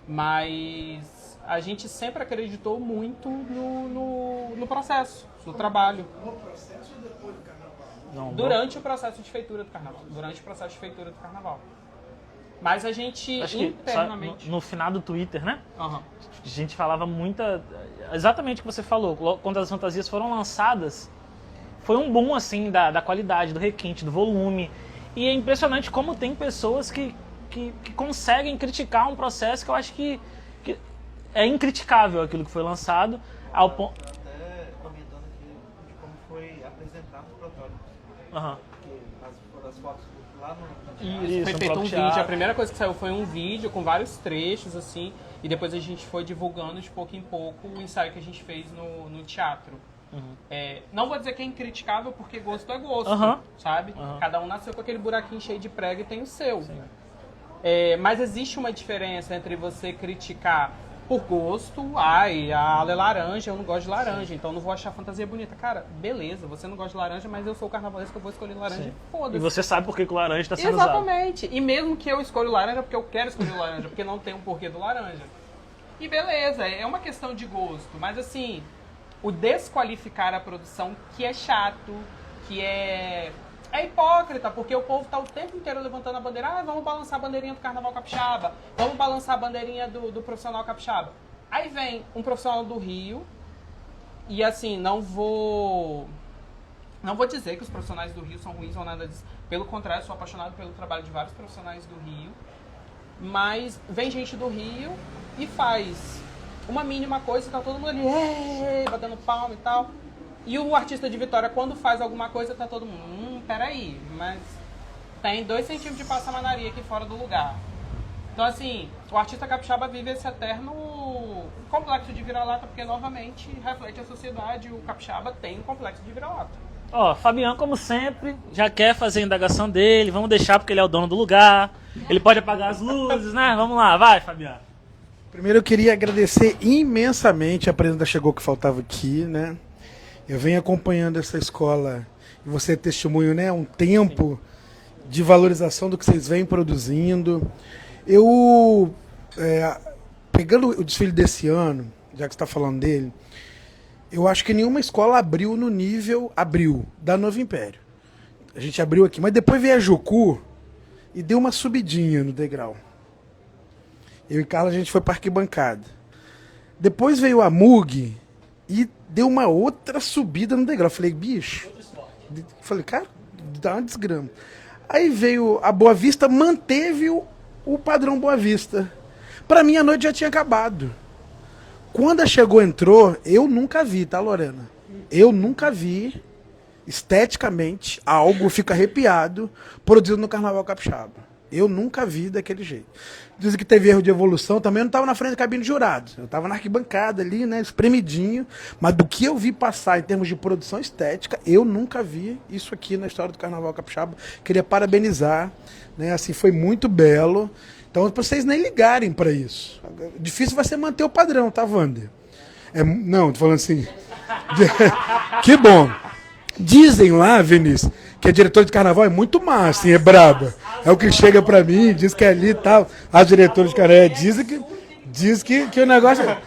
Mas a gente sempre acreditou muito no processo, no trabalho. No processo ou depois do carnaval? Durante o processo de feitura do carnaval. Durante o processo de feitura do carnaval. Mas a gente, acho que internamente... no final do Twitter, né? Uhum. A gente falava exatamente o que você falou. Quando as fantasias foram lançadas, foi um boom, assim, da qualidade, do requinte, do volume. E é impressionante como tem pessoas que conseguem criticar um processo que eu acho que é incriticável aquilo que foi lançado. Ao ponto... Até comentando aqui de como foi apresentado o protótipo. Uhum. As fotos lá no... Foi feito um vídeo, a primeira coisa que saiu foi um vídeo com vários trechos, assim, e depois a gente foi divulgando de pouco em pouco o ensaio que a gente fez no teatro. Uhum. Não vou dizer que é incriticável, porque gosto é gosto, sabe? Uhum. Cada um nasceu com aquele buraquinho cheio de prego e tem o seu. Mas existe uma diferença entre você criticar por gosto, a ala é laranja, eu não gosto de laranja, então não vou achar fantasia bonita. Cara, beleza, você não gosta de laranja, mas eu sou o carnavalesco, eu vou escolher laranja, foda-se. E você sabe por que o laranja está sendo usado. Exatamente. E mesmo que eu escolha o laranja, porque eu quero escolher o laranja, porque não tem um porquê do laranja. E beleza, é uma questão de gosto, mas assim, o desqualificar a produção, que é chato, que é é hipócrita, porque o povo tá o tempo inteiro levantando a bandeira. Ah, vamos balançar a bandeirinha do Carnaval Capixaba. Vamos balançar a bandeirinha do profissional capixaba. Aí vem um profissional do Rio, e assim, não vou dizer que os profissionais do Rio são ruins ou nada disso. Pelo contrário, sou apaixonado pelo trabalho de vários profissionais do Rio. Mas vem gente do Rio e faz uma mínima coisa, tá todo mundo ali, batendo palma e tal. E o artista de Vitória, quando faz alguma coisa, tá todo mundo, peraí, mas tem 2 centímetros de passamanaria aqui fora do lugar. Então, assim, o artista capixaba vive esse eterno complexo de vira-lata, porque, novamente, reflete a sociedade. O capixaba tem um complexo de vira-lata. Ó, Fabiano, como sempre, já quer fazer a indagação dele. Vamos deixar porque ele é o dono do lugar. Ele pode apagar as luzes, né? Vamos lá, vai, Fabiano. Primeiro eu queria agradecer imensamente a presença chegou que faltava aqui, né? Eu venho acompanhando essa escola e você é testemunho, né? Um tempo de valorização do que vocês vêm produzindo. Eu, pegando o desfile desse ano, já que você está falando dele, eu acho que nenhuma escola abriu no nível, da Novo Império. A gente abriu aqui, mas depois veio a Jucu e deu uma subidinha no degrau. Eu e Carla, a gente foi para arquibancada. Depois veio a Mug e deu uma outra subida no degrau. Eu falei, bicho, cara, dá uma desgrama. Aí veio a Boa Vista, manteve o padrão Boa Vista. Para mim, a noite já tinha acabado. Quando a Chegou entrou, eu nunca vi, tá, Lorena? Eu nunca vi, esteticamente, algo, fica arrepiado, produzido no Carnaval Capixaba. Eu nunca vi daquele jeito. Dizem que teve erro de evolução, também eu não estava na frente da cabine de jurados. Eu estava na arquibancada ali, né, espremidinho. Mas do que eu vi passar em termos de produção estética, eu nunca vi isso aqui na história do Carnaval Capixaba. Queria parabenizar, né, assim, foi muito belo. Então, para vocês nem ligarem para isso. Difícil vai ser manter o padrão, tá, Wander? Não, tô falando assim. Que bom. Dizem lá, Vinícius, que a diretora de carnaval é muito má, assim, é braba. É o que chega pra mim, diz que é ali e tal. A diretora de carnaval diz que o negócio é...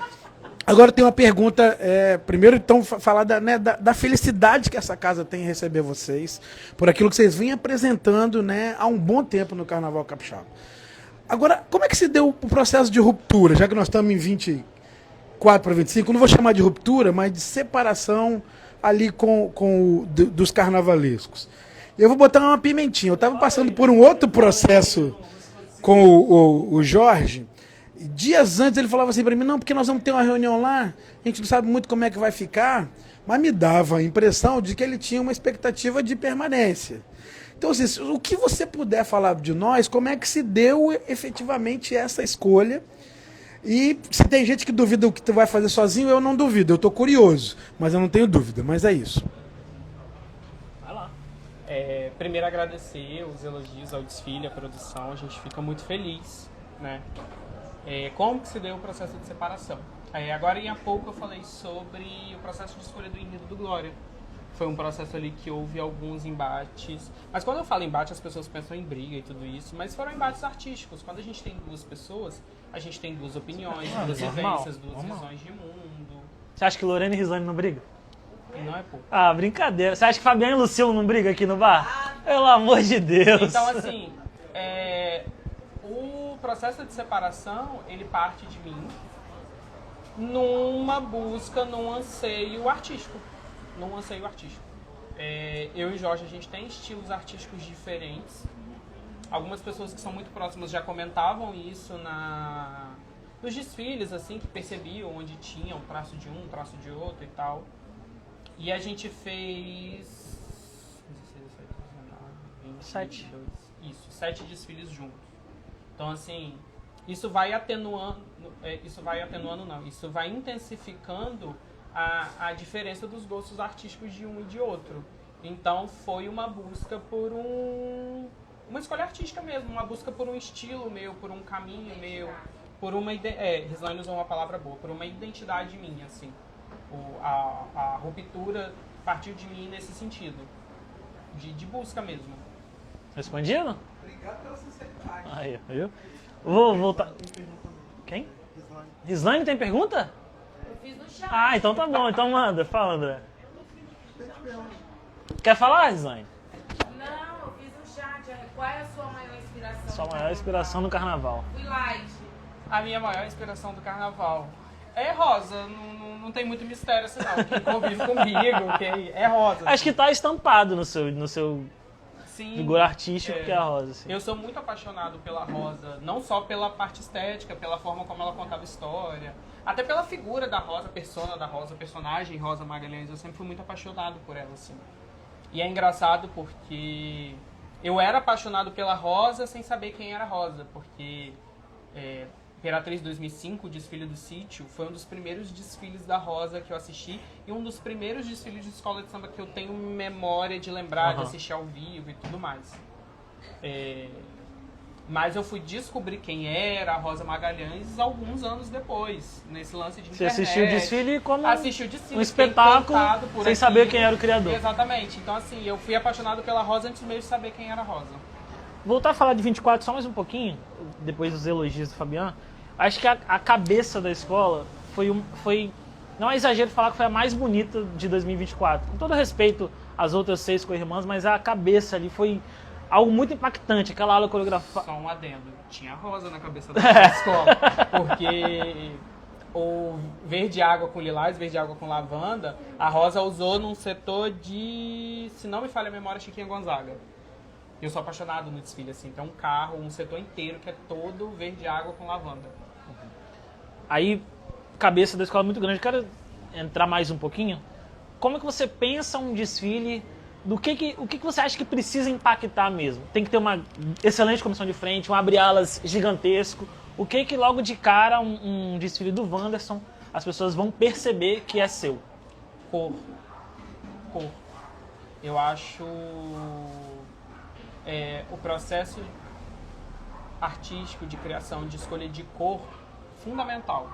Agora tem uma pergunta, primeiro então falar da felicidade que essa casa tem em receber vocês, por aquilo que vocês vêm apresentando, né, há um bom tempo no Carnaval Capixaba. Agora, como é que se deu o processo de ruptura, já que nós estamos em 24 para 25, não vou chamar de ruptura, mas de separação ali dos carnavalescos. Eu vou botar uma pimentinha. Eu estava passando por um outro processo com o Jorge. Dias antes ele falava assim para mim, não, porque nós vamos ter uma reunião lá, a gente não sabe muito como é que vai ficar, mas me dava a impressão de que ele tinha uma expectativa de permanência. Então, assim, o que você puder falar de nós, como é que se deu efetivamente essa escolha? E se tem gente que duvida o que tu vai fazer sozinho, eu não duvido. Eu estou curioso, mas eu não tenho dúvida. Mas é isso. Vai lá. Primeiro agradecer os elogios ao desfile, à produção. A gente fica muito feliz, né? Como que se deu o processo de separação? Agora, em pouco, eu falei sobre o processo de escolha do enredo do Glória. Foi um processo ali que houve alguns embates. Mas quando eu falo embate, as pessoas pensam em briga e tudo isso. Mas foram embates artísticos. Quando a gente tem duas pessoas, a gente tem duas opiniões, duas vivências, duas visões de mundo. Você acha que Lorena e Rislane não brigam? Não é pouco. Ah, brincadeira. Você acha que Fabiano e Luciano não brigam aqui no bar? Pelo amor de Deus. Então, assim, o processo de separação, ele parte de mim numa busca, num anseio artístico. Eu e Jorge, a gente tem estilos artísticos diferentes. Algumas pessoas que são muito próximas já comentavam isso nos desfiles, assim, que percebiam onde tinha um traço de um traço de outro e tal. E a gente fez 7 desfiles juntos. Então, assim, isso vai atenuando não, isso vai intensificando a diferença dos gostos artísticos de um e de outro. Então foi uma busca por uma escolha artística mesmo, uma busca por um estilo meu, por um caminho meu, por uma Rislane usou uma palavra boa, por uma identidade minha, assim. A ruptura partiu de mim nesse sentido, de busca mesmo. Respondido? Obrigado pela sinceridade. Aí, viu? Vou voltar. Quem? Rislane tem pergunta? Eu fiz no chat. Ah, então tá bom. Então manda. Fala, André. Quer falar, Rislane? Não. Qual é a sua maior inspiração? Sua maior inspiração no carnaval. Fui light. A minha maior inspiração do carnaval é rosa. Não tem muito mistério assim, não. Quem convive comigo, quem é rosa. Acho que tá estampado no seu Sim, vigor artístico, que é a rosa. Assim. eu sou muito apaixonado pela Rosa, não só pela parte estética, pela forma como ela contava história, até pela figura da Rosa, persona da Rosa, personagem Rosa Magalhães. Eu sempre fui muito apaixonado por ela, assim. E é engraçado porque eu era apaixonado pela Rosa sem saber quem era Rosa, porque Imperatriz 2005, o desfile do sítio, foi um dos primeiros desfiles da Rosa que eu assisti e um dos primeiros desfiles de escola de samba que eu tenho memória de lembrar, de assistir ao vivo e tudo mais. Mas eu fui descobrir quem era a Rosa Magalhães alguns anos depois, nesse lance de internet. Você assistiu o desfile como Assisti o desfile, um espetáculo, sem saber quem era o criador. Exatamente. Então, assim, eu fui apaixonado pela Rosa antes mesmo de saber quem era a Rosa. Voltar a falar de 24 só mais um pouquinho, depois dos elogios do Fabiano. Acho que a cabeça da escola foi não é exagero falar que foi a mais bonita de 2024. Com todo respeito às outras 6 co-irmãs, mas a cabeça ali foi algo muito impactante. Aquela aula coreografada. Só um adendo. Tinha Rosa na cabeça da escola. Porque o verde água com lilás, verde água com lavanda, a Rosa usou num setor de, se não me falha a memória, Chiquinha Gonzaga. Eu sou apaixonado no desfile, assim. Tem um carro, um setor inteiro que é todo verde água com lavanda. Aí, cabeça da escola muito grande. Eu quero entrar mais um pouquinho. Como é que você pensa um desfile? O que você acha que precisa impactar mesmo? Tem que ter uma excelente comissão de frente, um abre-alas gigantesco. O que logo de cara um desfile do Wanderson as pessoas vão perceber que é seu? Cor. Eu acho o processo artístico de criação, de escolha de cor, fundamental.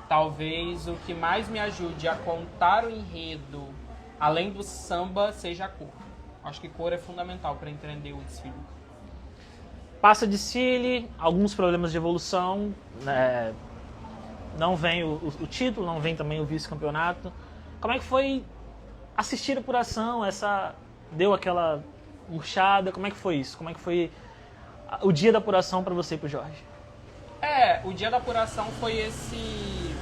Talvez o que mais me ajude a contar o enredo, além do samba, seja a cor. Acho que cor é fundamental para entender o desfile. Passa desfile, alguns problemas de evolução, né? Não vem o título, não vem também o vice-campeonato. Como é que foi assistir a apuração? Deu aquela murchada? Como é que foi isso? Como é que foi o dia da apuração para você e para o Jorge? O dia da apuração foi esse...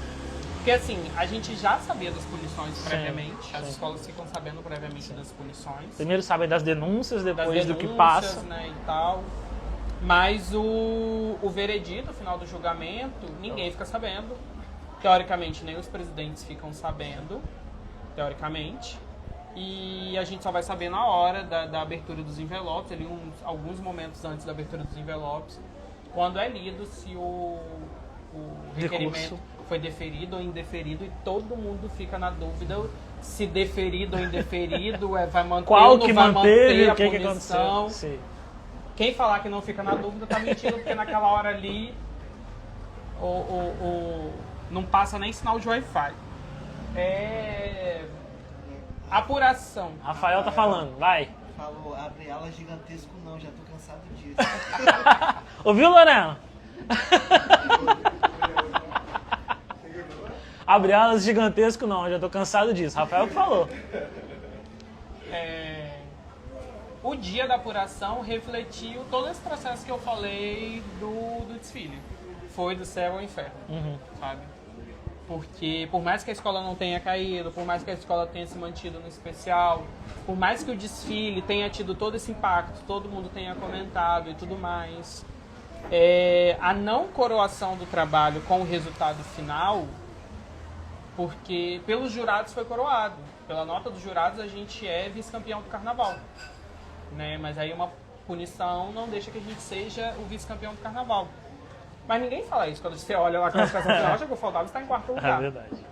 Porque assim, a gente já sabia das punições previamente, as escolas ficam sabendo previamente das punições. Primeiro sabem das denúncias, depois do que denúncias, passa. Né, e tal. Mas o veredito, o final do julgamento, ninguém fica sabendo. Teoricamente, nem os presidentes ficam sabendo, teoricamente. E a gente só vai saber na hora da abertura dos envelopes, ali alguns momentos antes da abertura dos envelopes, quando é lido se o requerimento foi deferido ou indeferido, e todo mundo fica na dúvida se deferido ou indeferido, vai manter qual ou não que vai manteve, manter a o que punição. aconteceu. Sim. Quem falar que não fica na dúvida tá mentindo, porque naquela hora ali não passa nem sinal de Wi-Fi. Apuração. Rafael tá falando, vai. Falou, abre ala gigantesco não, já tô cansado disso. Ouviu, Lorena? Abre alas gigantesco não, já tô cansado disso. Rafael que falou. O dia da apuração refletiu todo esse processo que eu falei do desfile. Foi do céu ao inferno, sabe? Porque por mais que a escola não tenha caído, por mais que a escola tenha se mantido no especial, por mais que o desfile tenha tido todo esse impacto, todo mundo tenha comentado e tudo mais, a não coroação do trabalho com o resultado final, porque pelos jurados foi coroado. Pela nota dos jurados a gente é vice-campeão do carnaval. Né? Mas aí uma punição não deixa que a gente seja o vice-campeão do carnaval. Mas ninguém fala isso. Quando você olha lá a classificação final, acha que o Faldal está em quarto lugar. É verdade.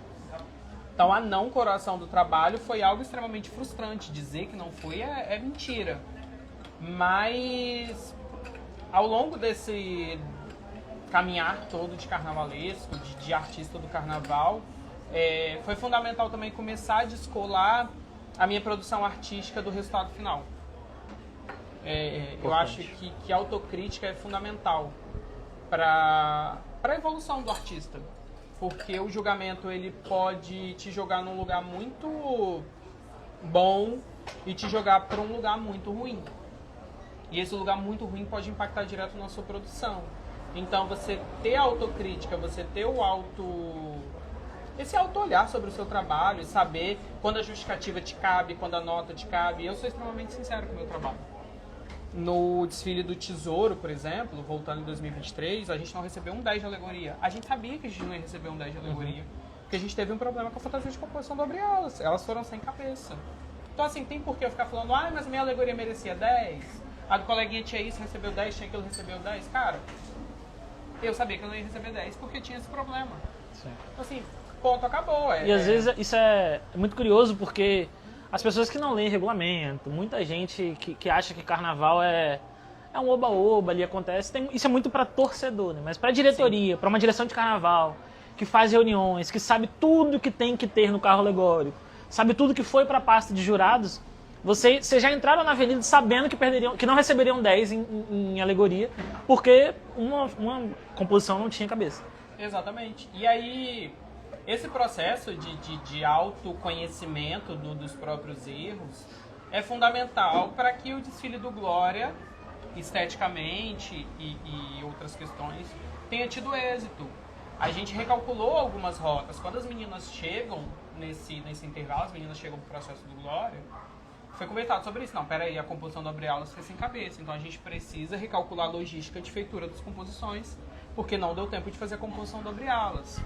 Então a não coroação do trabalho foi algo extremamente frustrante. Dizer que não foi é mentira. Mas ao longo desse caminhar todo de carnavalesco, de artista do carnaval, foi fundamental também começar a descolar a minha produção artística do resultado final. Eu acho que a autocrítica é fundamental para a evolução do artista, porque o julgamento ele pode te jogar num lugar muito bom e te jogar para um lugar muito ruim. E esse lugar muito ruim pode impactar direto na sua produção. Então, você ter autocrítica, você ter esse auto-olhar sobre o seu trabalho e saber quando a justificativa te cabe, quando a nota te cabe. Eu sou extremamente sincero com o meu trabalho. No desfile do Tesouro, por exemplo, voltando em 2023, a gente não recebeu um 10 de alegoria. A gente sabia que a gente não ia receber um 10 de alegoria, porque a gente teve um problema com a fantasia de composição do Abre-Alas. Elas foram sem cabeça. Então, assim, tem por que eu ficar falando, mas minha alegoria merecia 10? A do coleguinha tinha isso, recebeu 10, tinha aquilo, recebeu 10. Cara, eu sabia que eu não ia receber 10 porque tinha esse problema. Sim. Então, assim, ponto, acabou. E às vezes isso é muito curioso porque as pessoas que não leem regulamento, muita gente que acha que carnaval é um oba-oba, ali acontece. Isso é muito para torcedor, né? Mas para diretoria, para uma direção de carnaval, que faz reuniões, que sabe tudo que tem que ter no carro alegórico, sabe tudo que foi para a pasta de jurados, vocês já entraram na avenida sabendo que não receberiam 10 em alegoria, porque uma composição não tinha cabeça. Exatamente. E aí, esse processo de autoconhecimento dos próprios erros é fundamental para que o desfile do Glória, esteticamente e outras questões, tenha tido êxito. A gente recalculou algumas rotas. Quando as meninas chegam nesse intervalo, as meninas chegam para o processo do Glória, foi comentado sobre isso. Não, peraí, a composição do Abre-Alas foi sem cabeça, então a gente precisa recalcular a logística de feitura das composições, porque não deu tempo de fazer a composição do Abre-Alas.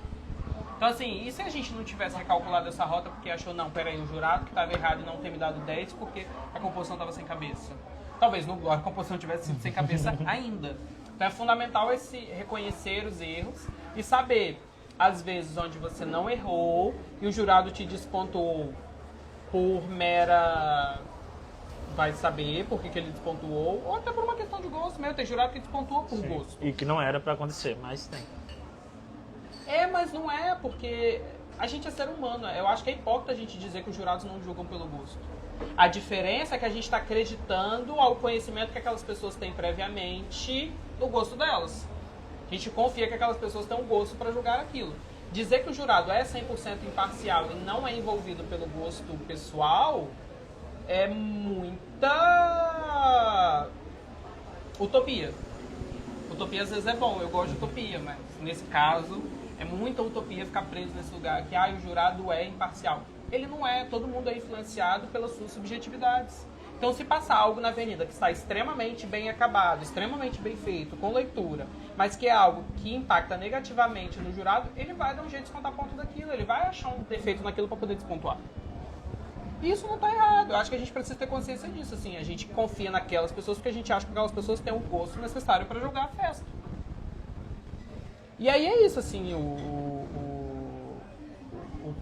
Então, assim, e se a gente não tivesse recalculado essa rota porque achou, não, peraí, o jurado que estava errado e não ter me dado 10 porque a composição estava sem cabeça? Talvez no Glória a composição tivesse sido sem cabeça ainda. Então é fundamental esse reconhecer os erros e saber, às vezes, onde você não errou e o jurado te despontuou por mera... vai saber por que ele despontuou, ou até por uma questão de gosto mesmo. Tem jurado que despontua por gosto. E que não era para acontecer, mas tem. Mas não é, porque a gente é ser humano. Eu acho que é hipócrita a gente dizer que os jurados não julgam pelo gosto. A diferença é que a gente está acreditando ao conhecimento que aquelas pessoas têm previamente no gosto delas. A gente confia que aquelas pessoas têm um gosto para julgar aquilo. Dizer que o jurado é 100% imparcial e não é envolvido pelo gosto pessoal é muita utopia. Utopia às vezes é bom, eu gosto de utopia, mas nesse caso é muita utopia ficar preso nesse lugar que o jurado é imparcial. Ele não é, todo mundo é influenciado pelas suas subjetividades. Então, se passar algo na avenida que está extremamente bem acabado, extremamente bem feito, com leitura, mas que é algo que impacta negativamente no jurado, ele vai dar um jeito de descontar ponto daquilo, ele vai achar um defeito naquilo para poder despontuar. E isso não está errado, eu acho que a gente precisa ter consciência disso, assim, a gente confia naquelas pessoas porque a gente acha que aquelas pessoas têm o gosto necessário para jogar a festa. E aí é isso, assim, o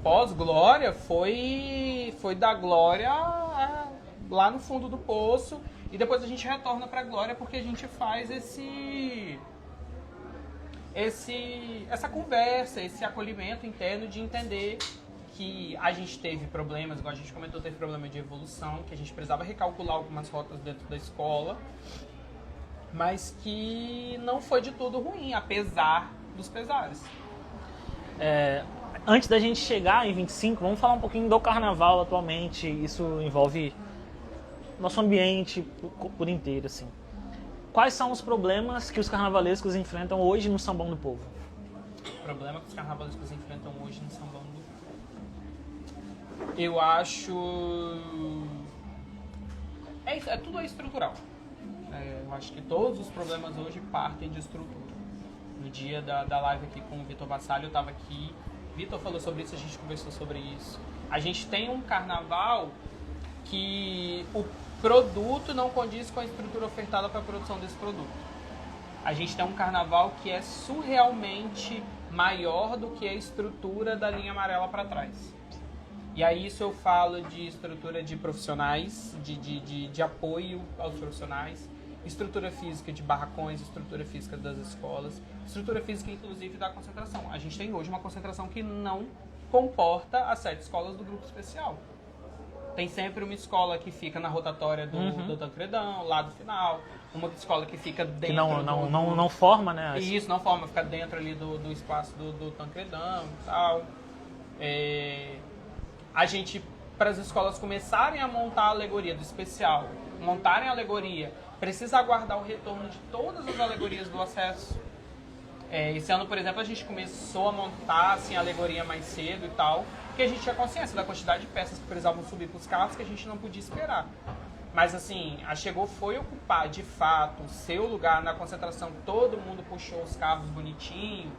pós-glória foi da glória lá no fundo do poço, e depois a gente retorna para a glória porque a gente faz essa conversa, esse acolhimento interno de entender que a gente teve problemas, igual a gente comentou, teve problema de evolução, que a gente precisava recalcular algumas rotas dentro da escola, mas que não foi de tudo ruim, apesar dos pesares. Antes da gente chegar em 25, vamos falar um pouquinho do carnaval atualmente. Isso envolve nosso ambiente por inteiro, assim. Quais são os problemas que os carnavalescos enfrentam hoje no Sambão do Povo? O problema que os carnavalescos enfrentam hoje no Sambão do Povo, eu acho... tudo estrutural. Eu acho que todos os problemas hoje partem de estrutura. No dia da live aqui com o Vitor Vassalho, eu estava aqui, Vitor falou sobre isso, a gente conversou sobre isso. A gente tem um carnaval que o produto não condiz com a estrutura ofertada para a produção desse produto. A gente tem um carnaval que é surrealmente maior do que a estrutura da linha amarela para trás. E aí isso eu falo de estrutura de profissionais, de apoio aos profissionais, estrutura física de barracões, estrutura física das escolas, estrutura física inclusive da concentração. A gente tem hoje uma concentração que não comporta as 7 escolas do grupo especial. Tem sempre uma escola que fica na rotatória do Tancredão, lá do final, uma escola que fica dentro que não forma, né? Isso, não forma, fica dentro ali do espaço do Tancredão e tal. A gente para as escolas começarem a montar a alegoria do especial, montarem a alegoria, precisa aguardar o retorno de todas as alegorias do acesso. Esse ano, por exemplo, a gente começou a montar assim, a alegoria mais cedo e tal, porque a gente tinha consciência da quantidade de peças que precisavam subir para os carros que a gente não podia esperar. Mas assim, a Chegou foi ocupar de fato o seu lugar na concentração, todo mundo puxou os carros bonitinho,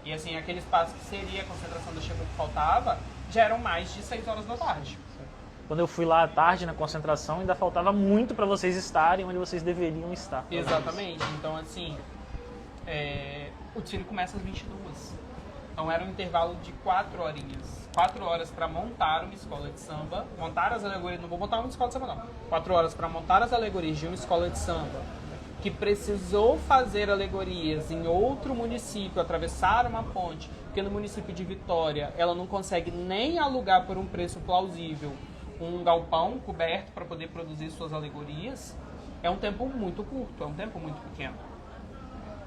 e assim, aquele espaço que seria a concentração da Chegou que faltava, já eram mais de 6 horas da tarde. Quando eu fui lá à tarde na concentração, ainda faltava muito para vocês estarem onde vocês deveriam estar. Exatamente. Então, assim, o desfile começa às 22. Então, era um intervalo de 4 horinhas. 4 horas para montar uma escola de samba, montar as alegorias, não vou montar uma escola de samba não. 4 horas para montar as alegorias de uma escola de samba, que precisou fazer alegorias em outro município, atravessar uma ponte, porque no município de Vitória ela não consegue nem alugar por um preço plausível um galpão coberto para poder produzir suas alegorias, é um tempo muito curto, é um tempo muito pequeno.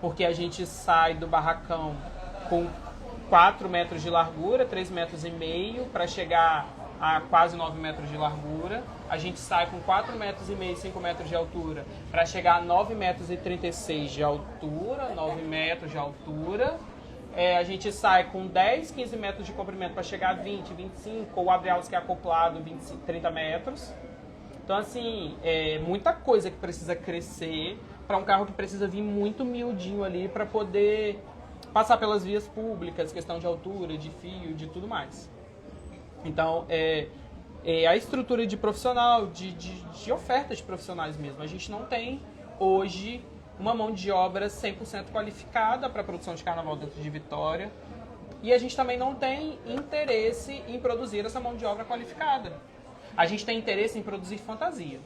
Porque a gente sai do barracão com 4 metros de largura, 3,5 metros para chegar a quase 9 metros de largura. A gente sai com 4,5 metros, 5 metros de altura para chegar a 9,36 metros de altura, 9 metros de altura. A gente sai com 10, 15 metros de comprimento para chegar a 20, 25, ou o abre-alas que é acoplado, 25, 30 metros. Então, assim, muita coisa que precisa crescer para um carro que precisa vir muito miudinho ali para poder passar pelas vias públicas, questão de altura, de fio, de tudo mais. Então, a estrutura de profissional, de oferta de profissionais mesmo. A gente não tem hoje uma mão de obra 100% qualificada para a produção de carnaval dentro de Vitória. E a gente também não tem interesse em produzir essa mão de obra qualificada. A gente tem interesse em produzir fantasia.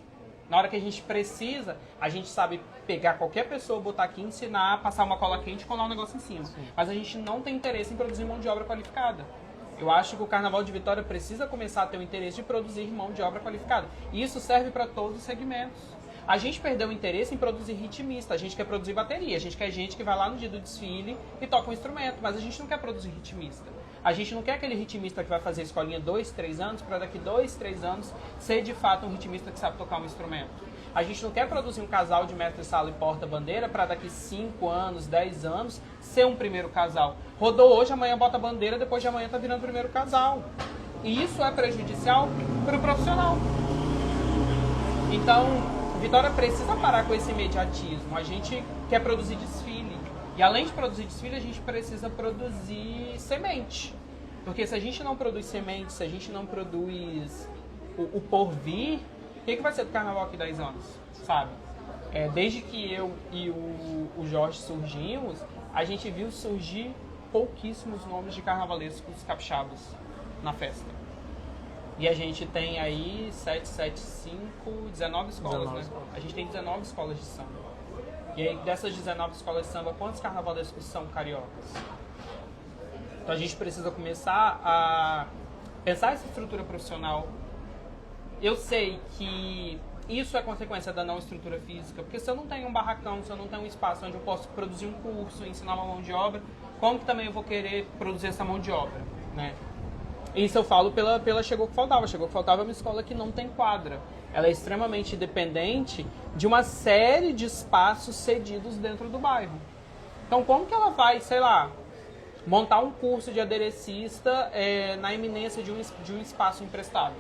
Na hora que a gente precisa, a gente sabe pegar qualquer pessoa, botar aqui, ensinar, passar uma cola quente e colar um negócio em cima. Sim. Mas a gente não tem interesse em produzir mão de obra qualificada. Eu acho que o Carnaval de Vitória precisa começar a ter o interesse de produzir mão de obra qualificada. E isso serve para todos os segmentos. A gente perdeu o interesse em produzir ritmista, a gente quer produzir bateria, a gente quer gente que vai lá no dia do desfile e toca um instrumento, mas a gente não quer produzir ritmista. A gente não quer aquele ritmista que vai fazer escolinha 2, 3 anos, para daqui 2, 3 anos ser de fato um ritmista que sabe tocar um instrumento. A gente não quer produzir um casal de mestre sala e porta-bandeira para daqui 5 anos, 10 anos ser um primeiro casal. Rodou hoje, amanhã bota a bandeira, depois de amanhã tá virando primeiro casal. E isso é prejudicial para o profissional. Então, Vitória precisa parar com esse imediatismo. A gente quer produzir desfile. E além de produzir desfile, a gente precisa produzir semente. Porque se a gente não produz semente, se a gente não produz o porvir, o que vai ser do carnaval aqui 10 anos? Sabe? Desde que eu e o Jorge surgimos, a gente viu surgir pouquíssimos nomes de carnavalescos capixabas na festa. E a gente tem aí 7, 7, 5, 19 escolas, né? A gente tem 19 escolas de samba. E aí, dessas 19 escolas de samba, quantos carnavalescos são cariocas? Então a gente precisa começar a pensar essa estrutura profissional. Eu sei que isso é consequência da não estrutura física, porque se eu não tenho um barracão, se eu não tenho um espaço onde eu posso produzir um curso, ensinar uma mão de obra, como que também eu vou querer produzir essa mão de obra, né? Isso eu falo pela Chegou que Faltava. Chegou que Faltava é uma escola que não tem quadra. Ela é extremamente dependente de uma série de espaços cedidos dentro do bairro. Então, como que ela vai, sei lá, montar um curso de aderecista na iminência de um espaço emprestado?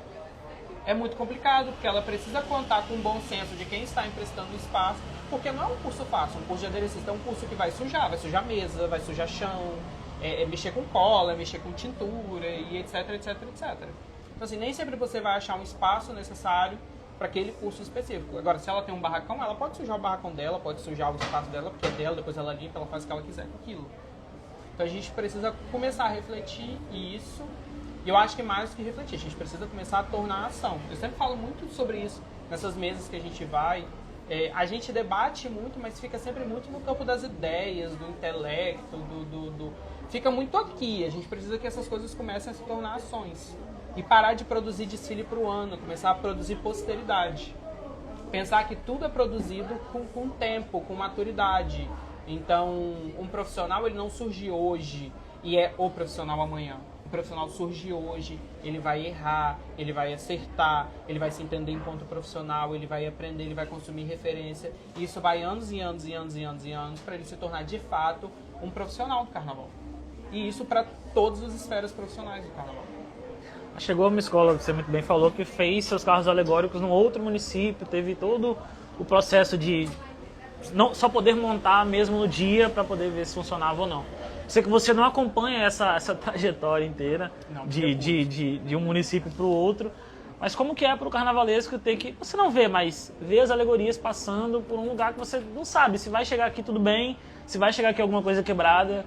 É muito complicado, porque ela precisa contar com o bom senso de quem está emprestando o espaço, porque não é um curso fácil. Um curso de aderecista é um curso que vai sujar mesa, vai sujar chão, mexer com cola, mexer com tintura e etc, etc, etc. Então, assim, nem sempre você vai achar um espaço necessário para aquele curso específico. Agora, se ela tem um barracão, ela pode sujar o barracão dela, pode sujar o espaço dela, porque é dela, depois ela limpa, ela faz o que ela quiser com aquilo. Então, a gente precisa começar a refletir isso. E eu acho que mais do que refletir, a gente precisa começar a tornar ação. Eu sempre falo muito sobre isso nessas mesas que a gente vai. A gente debate muito, mas fica sempre muito no campo das ideias, do intelecto, fica muito aqui. A gente precisa que essas coisas comecem a se tornar ações. E parar de produzir desfile para o ano, começar a produzir posteridade. Pensar que tudo é produzido com tempo, com maturidade. Então, um profissional ele não surge hoje e é o profissional amanhã. O profissional surge hoje, ele vai errar, ele vai acertar, ele vai se entender enquanto profissional, ele vai aprender, ele vai consumir referência. E isso vai anos e anos e anos e anos e anos para ele se tornar, de fato, um profissional do carnaval. E isso para todas as esferas profissionais do carnaval. Chegou uma escola, você muito bem falou, que fez seus carros alegóricos num outro município, teve todo o processo de não só poder montar mesmo no dia para poder ver se funcionava ou não. Sei que você não acompanha essa trajetória inteira Não, de um município para o outro, mas como que é para o carnavalesco ter que... Você não vê, mas vê as alegorias passando por um lugar que você não sabe se vai chegar aqui tudo bem, se vai chegar aqui alguma coisa quebrada.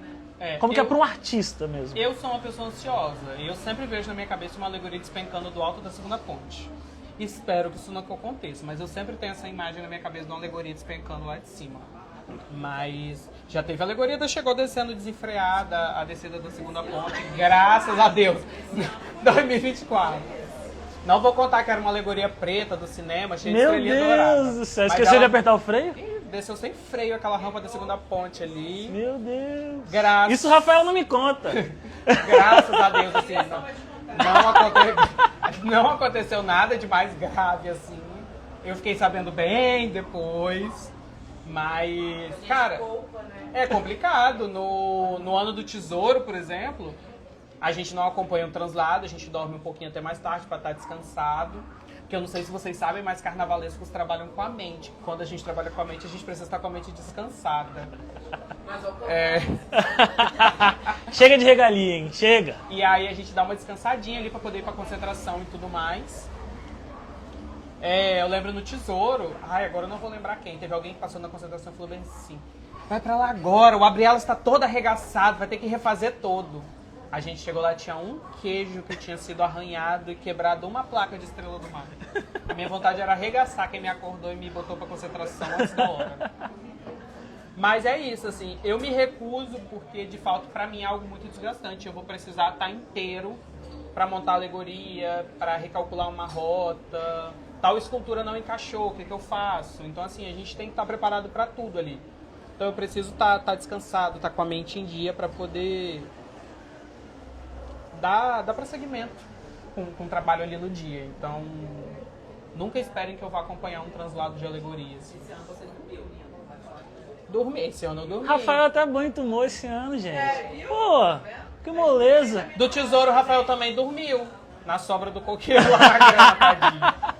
Como que é para um artista mesmo? Eu sou uma pessoa ansiosa e eu sempre vejo na minha cabeça uma alegoria despencando do alto da segunda ponte. Espero que isso não aconteça, mas eu sempre tenho essa imagem na minha cabeça de uma alegoria despencando lá de cima. Mas já teve a alegoria da chegou descendo desenfreada, a descida da segunda ponte, graças a Deus, 2024. Não vou contar que era uma alegoria preta do cinema, cheia de estrelinha dourada. Meu Deus do céu, esqueceu de apertar o freio? Desceu sem freio aquela rampa da segunda ponte ali. Meu Deus. Isso o Rafael não me conta. Graças a Deus, assim, não aconteceu nada de mais grave, assim. Eu fiquei sabendo bem depois. Mas, cara, é complicado. No ano do Tesouro, por exemplo, a gente não acompanha o translado, a gente dorme um pouquinho até mais tarde para estar descansado. Porque eu não sei se vocês sabem, mas carnavalescos trabalham com a mente. Quando a gente trabalha com a mente, a gente precisa estar com a mente descansada. Chega de regalia, hein? Chega. E aí a gente dá uma descansadinha ali para poder ir para concentração e tudo mais. Eu lembro no Tesouro, agora eu não vou lembrar quem, teve alguém que passou na concentração e falou bem assim, vai pra lá agora, o Abriela está todo arregaçado, vai ter que refazer todo. A gente chegou lá, tinha um queijo que tinha sido arranhado e quebrado uma placa de Estrela do Mar. A minha vontade era arregaçar quem me acordou e me botou pra concentração antes da hora. Mas é isso, assim, eu me recuso porque, de fato, pra mim é algo muito desgastante. Eu vou precisar estar inteiro pra montar alegoria, pra recalcular uma rota... Tal escultura não encaixou, o que eu faço? Então, assim, a gente tem que estar preparado para tudo ali. Então, eu preciso estar descansado, estar com a mente em dia para poder dar prosseguimento com o trabalho ali no dia. Então, nunca esperem que eu vá acompanhar um translado de alegorias. Esse ano você dormiu? Dormi, esse ano eu dormi. Rafael até banho tomou esse ano, gente. Pô, que moleza. Do Tesouro, o Rafael também dormiu. Na sobra do coqueiro lá na grama, tadinho.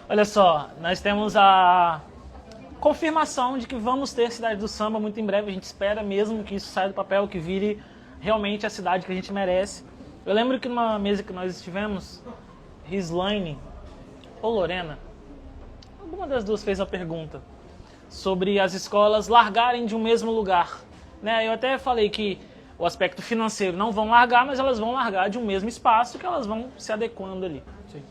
Olha só, nós temos a confirmação de que vamos ter Cidade do Samba muito em breve. A gente espera mesmo que isso saia do papel, que vire realmente a cidade que a gente merece. Eu lembro que numa mesa que nós estivemos, Rislaine ou Lorena, alguma das duas fez a pergunta sobre as escolas largarem de um mesmo lugar. Né? Eu até falei que o aspecto financeiro não vão largar, mas elas vão largar de um mesmo espaço que elas vão se adequando ali. Sim.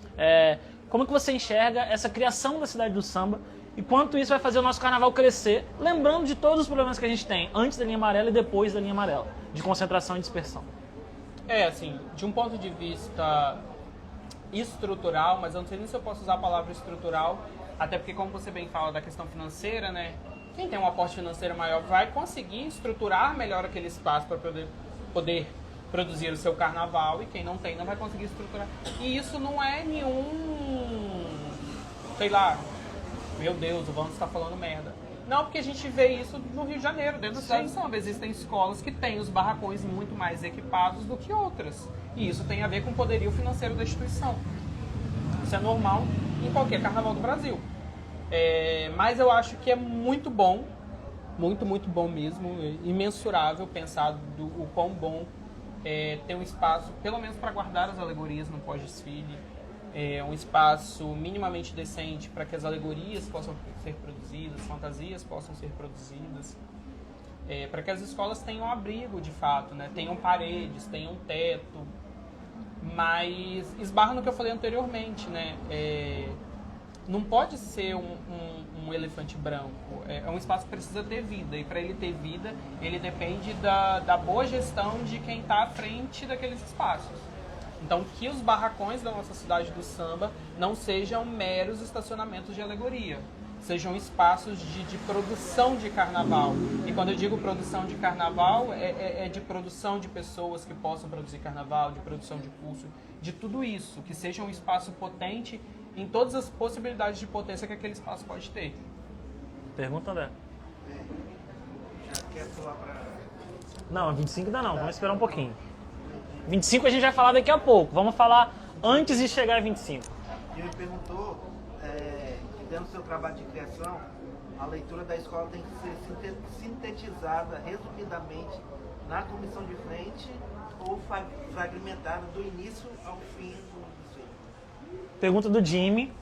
Como que você enxerga essa criação da Cidade do Samba e quanto isso vai fazer o nosso carnaval crescer, lembrando de todos os problemas que a gente tem antes da linha amarela e depois da linha amarela, de concentração e dispersão? Assim, de um ponto de vista estrutural, mas eu não sei nem se eu posso usar a palavra estrutural, até porque, como você bem fala da questão financeira, né? Quem tem um aporte financeiro maior vai conseguir estruturar melhor aquele espaço para poder produzir o seu carnaval, e quem não tem não vai conseguir estruturar. E isso não é nenhum, sei lá, meu Deus, o Vamos está falando merda. Não, porque a gente vê isso no Rio de Janeiro, dentro da cidade de samba. Existem escolas que têm os barracões muito mais equipados do que outras. E isso tem a ver com o poderio financeiro da instituição. Isso é normal em qualquer carnaval do Brasil. Mas eu acho que é muito bom, muito, muito bom mesmo, imensurável pensar o quão bom ter um espaço, pelo menos para guardar as alegorias no pós-desfile, um espaço minimamente decente para que as alegorias possam ser produzidas, fantasias possam ser produzidas, para que as escolas tenham abrigo de fato, né? Tenham paredes, tenham teto, mas esbarra no que eu falei anteriormente, né? Não pode ser um elefante branco. É um espaço que precisa ter vida. E para ele ter vida, ele depende da boa gestão de quem está à frente daqueles espaços. Então, que os barracões da nossa cidade do samba não sejam meros estacionamentos de alegoria. sejam espaços de produção de carnaval. E quando eu digo produção de carnaval, é de produção de pessoas que possam produzir carnaval, de produção de curso, de tudo isso, que seja um espaço potente em todas as possibilidades de potência que aquele espaço pode ter. Pergunta, André. Já quer pular para... Não, 25 ainda não, vamos esperar um pouquinho. 25 a gente vai falar daqui a pouco, vamos falar antes de chegar a 25. E ele perguntou que dentro do seu trabalho de criação, a leitura da escola tem que ser sintetizada resumidamente na comissão de frente ou fragmentada do início ao fim do desfile. Pergunta do Jimmy.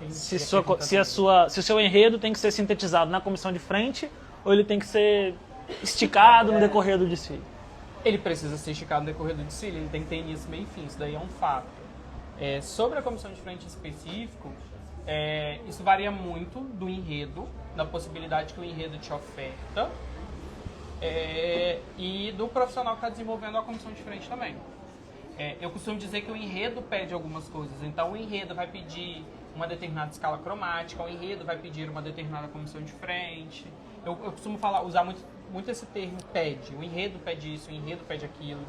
Se o seu enredo tem que ser sintetizado na comissão de frente ou ele tem que ser esticado no decorrer do desfile? Ele precisa ser esticado no decorrer do desfile, ele tem que ter início, meio e fim, isso daí é um fato. Sobre a comissão de frente específico, isso varia muito do enredo, da possibilidade que o enredo te oferta e do profissional que está desenvolvendo a comissão de frente também. Eu costumo dizer que o enredo pede algumas coisas, então o enredo vai pedir uma determinada escala cromática, o enredo vai pedir uma determinada comissão de frente. Eu costumo usar muito esse termo pede, o enredo pede isso, o enredo pede aquilo.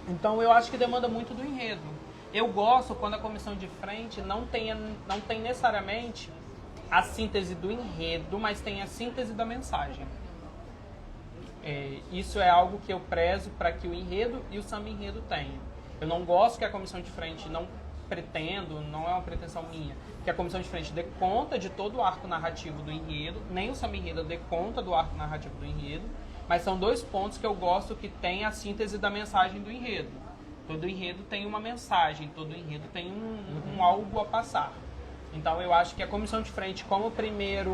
Então eu acho que demanda muito do enredo. Eu gosto quando a comissão de frente não tem necessariamente a síntese do enredo, mas tem a síntese da mensagem. Isso é algo que eu prezo para que o enredo e o samba enredo tenham. Eu não gosto que a comissão de frente, não é uma pretensão minha, que a comissão de frente dê conta de todo o arco narrativo do enredo, nem o samba enredo dê conta do arco narrativo do enredo, mas são dois pontos que eu gosto que tem a síntese da mensagem do enredo. Todo enredo tem uma mensagem, todo enredo tem um algo a passar. Então eu acho que a comissão de frente, como primeiro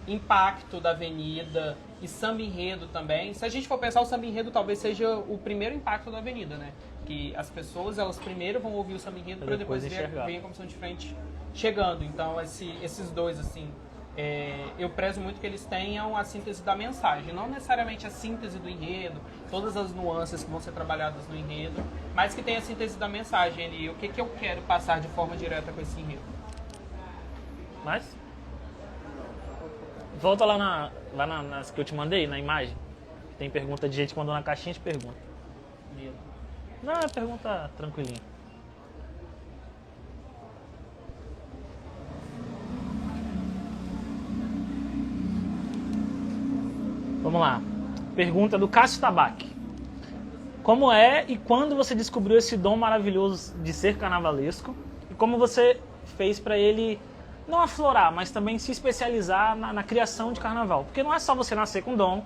impacto da avenida, e samba enredo também, se a gente for pensar, o samba enredo talvez seja o primeiro impacto da avenida, né? Que as pessoas, elas primeiro vão ouvir o samba enredo para depois ver a comissão de frente chegando. Então esses dois, assim, eu prezo muito que eles tenham a síntese da mensagem, não necessariamente a síntese do enredo, todas as nuances que vão ser trabalhadas no enredo, mas que tenha a síntese da mensagem ali, o que eu quero passar de forma direta com esse enredo. Mais? Volta lá nas que eu te mandei, na imagem. Tem pergunta de gente que mandou na caixinha de pergunta. Não, é pergunta tranquilinha. Vamos lá. Pergunta do Cássio Tabaque. Como é e quando você descobriu esse dom maravilhoso de ser carnavalesco? E como você fez para ele não aflorar, mas também se especializar na criação de carnaval? Porque não é só você nascer com dom.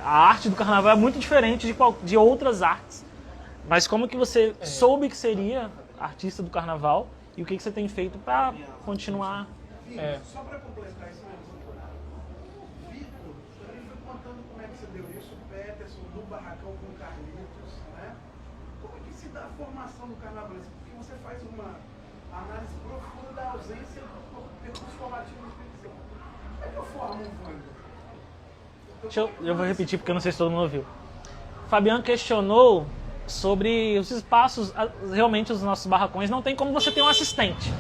A arte do carnaval é muito diferente de outras artes. Mas como que você soube que seria artista do carnaval e o que você tem feito para continuar? Só para completar isso mesmo, Vitor também foi contando como é que você deu isso, o Peterson, do Barracão com o Carlitos, né? Como é que se dá a formação do carnavalesco? Porque você faz uma análise profunda da ausência do percurso formativo da expedição. Como é que eu formo um Wanda? Eu vou repetir porque eu não sei se todo mundo ouviu. Fabiano questionou sobre os espaços, realmente os nossos barracões não tem como você ter um assistente,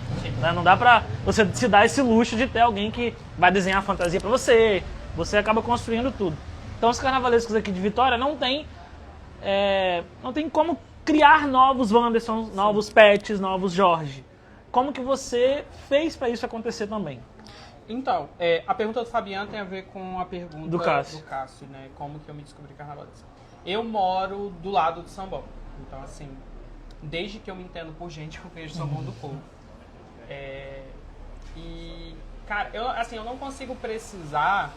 né? Não dá pra você se dar esse luxo de ter alguém que vai desenhar a fantasia pra você, você acaba construindo tudo. Então os carnavalescos aqui de Vitória não tem como criar novos Wandersons, novos Pets, novos Jorge. Como que você fez pra isso acontecer também? Então, a pergunta do Fabiano tem a ver com a pergunta do Cássio, né? Como que eu me descobri carnavalesco? Eu moro do lado do Sambão. Então, assim, desde que eu me entendo por gente, eu vejo Sambão do Povo. E, cara, eu não consigo precisar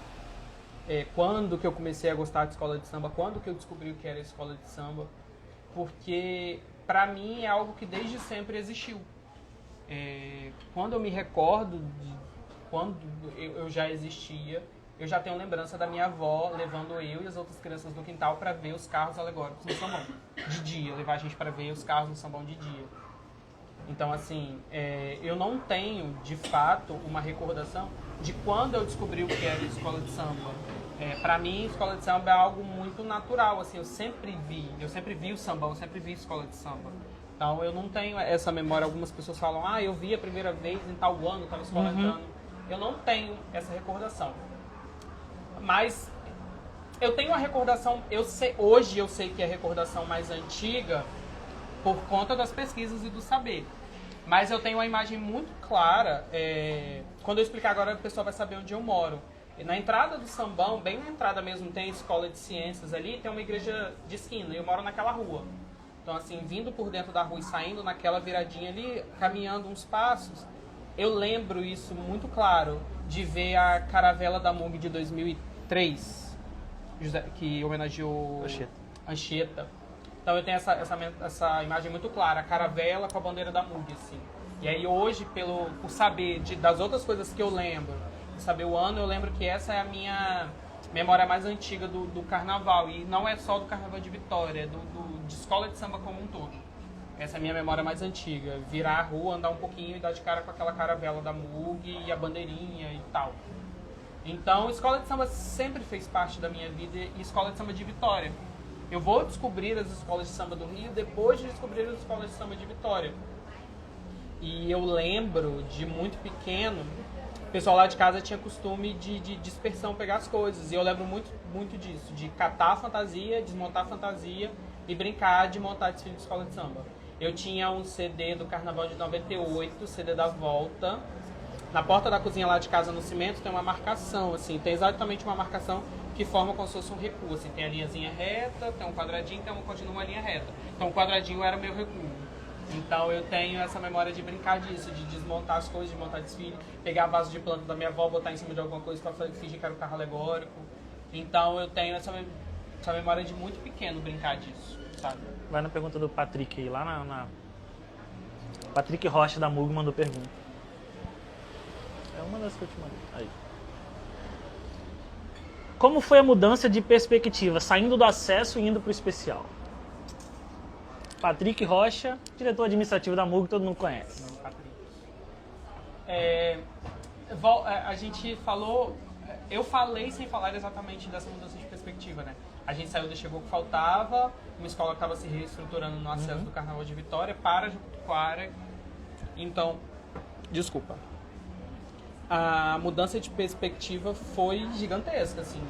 quando que eu comecei a gostar de escola de samba, quando que eu descobri o que era escola de samba, porque, pra mim, é algo que desde sempre existiu. Quando eu me recordo de quando eu já existia, eu já tenho lembrança da minha avó levando eu e as outras crianças do quintal para ver os carros alegóricos no sambão, de dia, levar a gente para ver os carros no sambão de dia. Então, assim, eu não tenho, de fato, uma recordação de quando eu descobri o que era escola de samba. Para mim, escola de samba é algo muito natural, assim, eu sempre vi o sambão, eu sempre vi escola de samba. Então eu não tenho essa memória. Algumas pessoas falam, eu vi a primeira vez em tal ano, estava na escola entrando. Eu não tenho essa recordação. Mas eu tenho uma recordação, hoje eu sei que é a recordação mais antiga por conta das pesquisas e do saber. Mas eu tenho uma imagem muito clara, quando eu explicar agora, a pessoa vai saber onde eu moro. E na entrada do Sambão, bem na entrada mesmo, tem a escola de ciências ali, tem uma igreja de esquina, e eu moro naquela rua. Então, assim, vindo por dentro da rua e saindo naquela viradinha ali, caminhando uns passos, eu lembro isso muito claro, de ver a caravela da MUG de 2003, que homenageou Anchieta. Então eu tenho essa imagem muito clara, a caravela com a bandeira da MUG, assim. E aí hoje, por saber das outras coisas que eu lembro, saber o ano, eu lembro que essa é a minha memória mais antiga do carnaval. E não é só do Carnaval de Vitória, é de escola de samba como um todo. Essa é a minha memória mais antiga. Virar a rua, andar um pouquinho e dar de cara com aquela caravela da MUG e a bandeirinha e tal. Então, escola de samba sempre fez parte da minha vida e escola de samba de Vitória. Eu vou descobrir as escolas de samba do Rio depois de descobrir as escolas de samba de Vitória. E eu lembro de muito pequeno, o pessoal lá de casa tinha costume de dispersão, pegar as coisas. E eu lembro muito, muito disso, de catar a fantasia, desmontar a fantasia e brincar de montar desfile de escola de samba. Eu tinha um CD do Carnaval de 98, CD da Volta. Na porta da cozinha lá de casa, no cimento, tem uma marcação, assim, tem exatamente uma marcação que forma como se fosse um recuo, assim, tem a linhazinha reta, tem um quadradinho, continua uma linha reta. Então o quadradinho era o meu recuo. Então eu tenho essa memória de brincar disso, de desmontar as coisas, de montar desfile, pegar vaso de planta da minha avó, botar em cima de alguma coisa para fingir que era um carro alegórico. Então eu tenho essa memória de muito pequeno brincar disso, sabe? Vai na pergunta do Patrick aí, lá na... Patrick Rocha da MUG mandou pergunta. É uma das que eu te mandei. Aí. Como foi a mudança de perspectiva, saindo do acesso e indo para o especial? Patrick Rocha, diretor administrativo da MUG, todo mundo conhece. Não, Patrick. A gente falou... Eu falei sem falar exatamente dessa mudança de perspectiva, né? A gente saiu do Chegou que Faltava, uma escola que estava se reestruturando no acesso do Carnaval de Vitória para Jericoacoara. Então, desculpa. A mudança de perspectiva foi gigantesca, assim,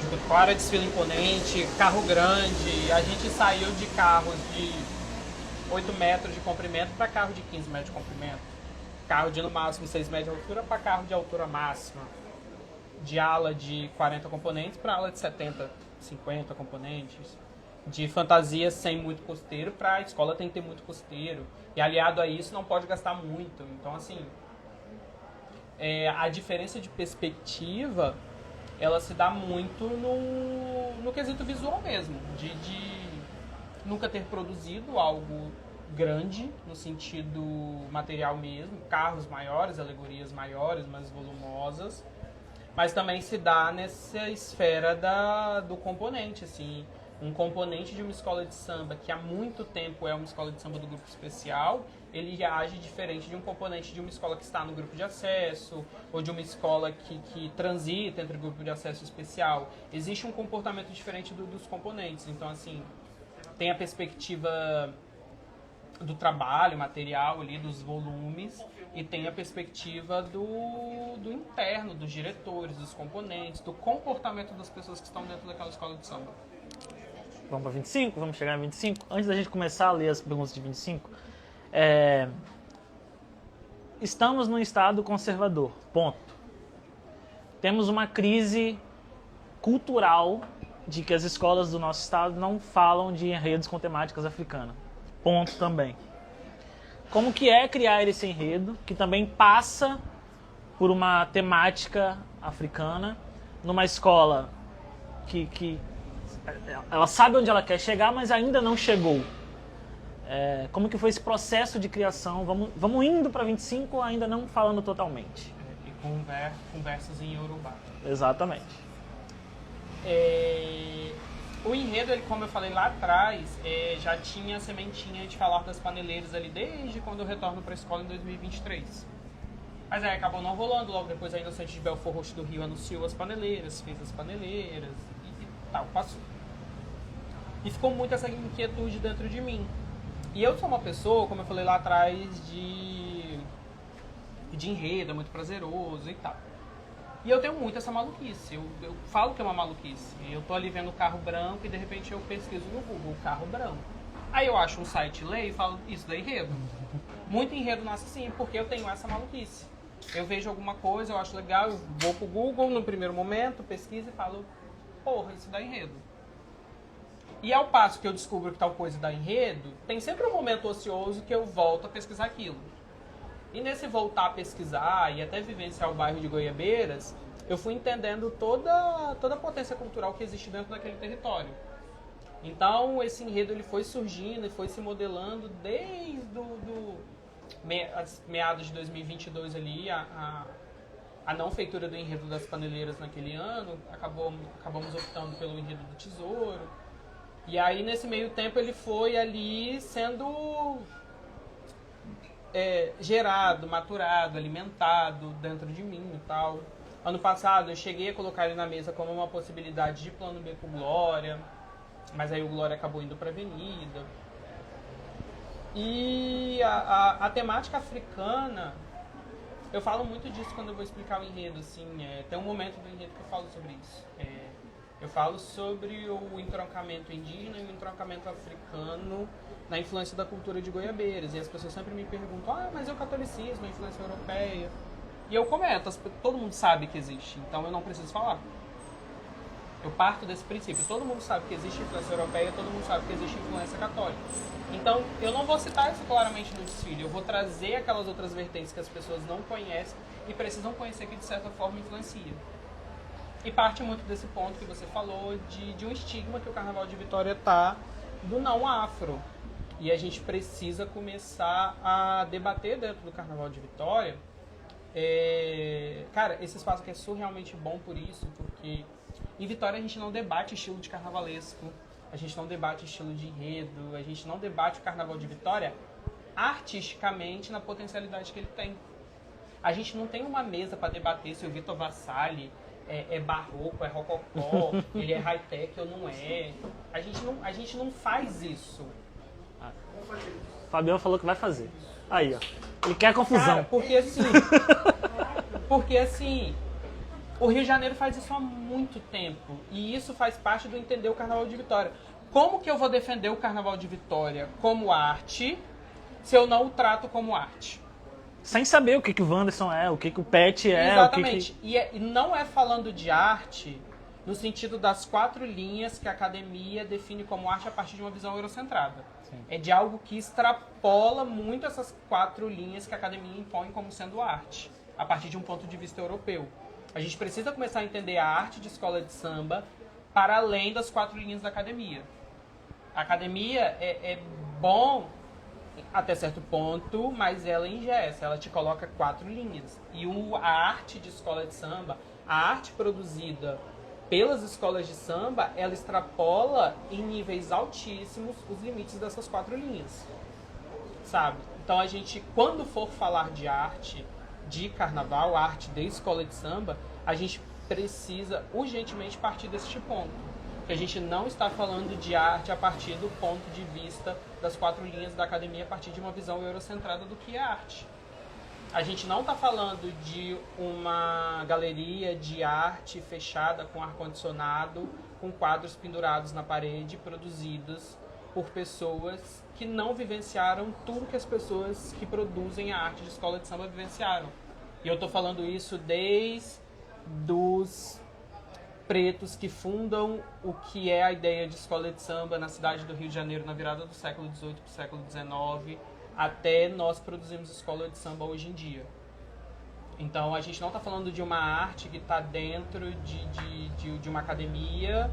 Jericoacoara, desfile imponente, carro grande. A gente saiu de carros de 8 metros de comprimento para carro de 15 metros de comprimento. Carro de no máximo 6 metros de altura para carro de altura máxima. De ala de 40 componentes para ala de 70, 50 componentes. De fantasia sem muito costeiro para a escola tem que ter muito costeiro. E aliado a isso não pode gastar muito. Então, assim, a diferença de perspectiva, ela se dá muito no quesito visual mesmo. De nunca ter produzido algo grande, no sentido material mesmo. Carros maiores, alegorias maiores, mais volumosas. Mas também se dá nessa esfera do componente, assim. Um componente de uma escola de samba que há muito tempo é uma escola de samba do grupo especial, ele age diferente de um componente de uma escola que está no grupo de acesso ou de uma escola que transita entre o grupo de acesso especial. Existe um comportamento diferente dos componentes. Então, assim, tem a perspectiva do trabalho material ali, dos volumes, e tem a perspectiva do interno, dos diretores, dos componentes, do comportamento das pessoas que estão dentro daquela escola de samba. Vamos para 25? Vamos chegar em 25? Antes da gente começar a ler as perguntas de 25, estamos num estado conservador, ponto. Temos uma crise cultural de que as escolas do nosso estado não falam de enredos com temáticas africanas, ponto também. Como que é criar esse enredo, que também passa por uma temática africana, numa escola que ela sabe onde ela quer chegar, mas ainda não chegou. Como que foi esse processo de criação? Vamos indo para 25, ainda não falando totalmente. E conversas em Yorubá. Exatamente. O enredo, como eu falei lá atrás, já tinha a sementinha de falar das paneleiras ali desde quando eu retorno para a escola em 2023. Mas aí acabou não rolando. Logo depois a Inocente de Belfort Roxo do Rio anunciou as paneleiras, fez as paneleiras e tal, passou. E ficou muito essa inquietude dentro de mim. E eu sou uma pessoa, como eu falei lá atrás, de enredo, é muito prazeroso e tal. E eu tenho muito essa maluquice. Eu falo que é uma maluquice. Eu tô ali vendo o carro branco e de repente eu pesquiso no Google, carro branco. Aí eu acho um site, leio e falo, isso dá enredo. Muito enredo nasce assim, porque eu tenho essa maluquice. Eu vejo alguma coisa, eu acho legal, eu vou pro Google no primeiro momento, pesquiso e falo, porra, isso dá enredo. E ao passo que eu descubro que tal coisa dá enredo, tem sempre um momento ocioso que eu volto a pesquisar aquilo. E nesse voltar a pesquisar e até vivenciar o bairro de Goiabeiras, eu fui entendendo toda a potência cultural que existe dentro daquele território. Então esse enredo ele foi surgindo e foi se modelando desde meados de 2022 ali, a não feitura do enredo das paneleiras naquele ano, acabamos optando pelo enredo do Tesouro. E aí nesse meio tempo ele foi ali sendo gerado, maturado, alimentado dentro de mim e tal. Ano passado eu cheguei a colocar ele na mesa como uma possibilidade de plano B com Glória, mas aí o Glória acabou indo para a Avenida. E a temática africana, eu falo muito disso quando eu vou explicar o enredo, assim, tem um momento do enredo que eu falo sobre isso. Eu falo sobre o entroncamento indígena e o entroncamento africano na influência da cultura de Goiabeiras. E as pessoas sempre me perguntam, mas é o catolicismo, a influência europeia. E eu comento, todo mundo sabe que existe, então eu não preciso falar. Eu parto desse princípio, todo mundo sabe que existe influência europeia, todo mundo sabe que existe influência católica. Então, eu não vou citar isso claramente no desfile, eu vou trazer aquelas outras vertentes que as pessoas não conhecem e precisam conhecer que de certa forma influencia. E parte muito desse ponto que você falou de um estigma que o Carnaval de Vitória tá do não afro. E a gente precisa começar a debater dentro do Carnaval de Vitória. Cara, esse espaço aqui é surrealmente bom por isso, porque em Vitória a gente não debate estilo de carnavalesco, a gente não debate estilo de enredo, a gente não debate o Carnaval de Vitória artisticamente na potencialidade que ele tem. A gente não tem uma mesa para debater se o Vitor Vassalli é barroco, é rococó, ele é high-tech ou não é. A gente não faz isso. O Fabião falou que vai fazer. Aí, ó. Ele quer confusão. Cara, porque assim, o Rio de Janeiro faz isso há muito tempo. E isso faz parte do entender o Carnaval de Vitória. Como que eu vou defender o Carnaval de Vitória como arte se eu não o trato como arte? Sem saber o que o Wanderson é, o que o Pet é. Exatamente. E não é falando de arte no sentido das 4 linhas que a academia define como arte a partir de uma visão eurocentrada. Sim. É de algo que extrapola muito essas 4 linhas que a academia impõe como sendo arte, a partir de um ponto de vista europeu. A gente precisa começar a entender a arte de escola de samba para além das 4 linhas da academia. A academia é bom até certo ponto, mas ela engessa, ela te coloca 4 linhas. E a arte de escola de samba, a arte produzida pelas escolas de samba, ela extrapola em níveis altíssimos os limites dessas 4 linhas, sabe? Então a gente, quando for falar de arte de carnaval, arte de escola de samba, a gente precisa urgentemente partir deste ponto. Que a gente não está falando de arte a partir do ponto de vista das 4 linhas da academia, a partir de uma visão eurocentrada do que é arte. A gente não está falando de uma galeria de arte fechada com ar-condicionado, com quadros pendurados na parede, produzidos por pessoas que não vivenciaram tudo que as pessoas que produzem a arte de escola de samba vivenciaram. E eu estou falando isso desde os pretos que fundam o que é a ideia de escola de samba na cidade do Rio de Janeiro na virada do século XVIII para o século XIX, até nós produzimos escola de samba hoje em dia. Então a gente não está falando de uma arte que está dentro de uma academia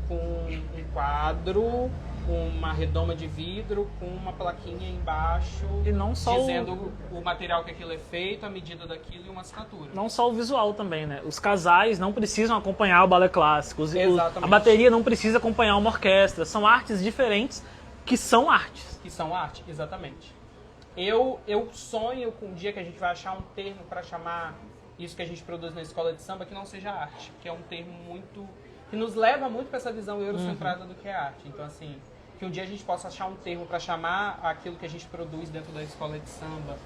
com um quadro, com uma redoma de vidro, com uma plaquinha embaixo e não só dizendo o material que aquilo é feito, a medida daquilo e uma assinatura. Não só o visual também, né? Os casais não precisam acompanhar o balé clássico, Exatamente. A bateria não precisa acompanhar uma orquestra. São artes diferentes que são artes. Que são arte, exatamente. Eu sonho com um dia que a gente vai achar um termo para chamar isso que a gente produz na escola de samba que não seja arte, que é um termo muito que nos leva muito para essa visão eurocentrada do que é arte. Então, assim, que um dia a gente possa achar um termo para chamar aquilo que a gente produz dentro da escola de samba,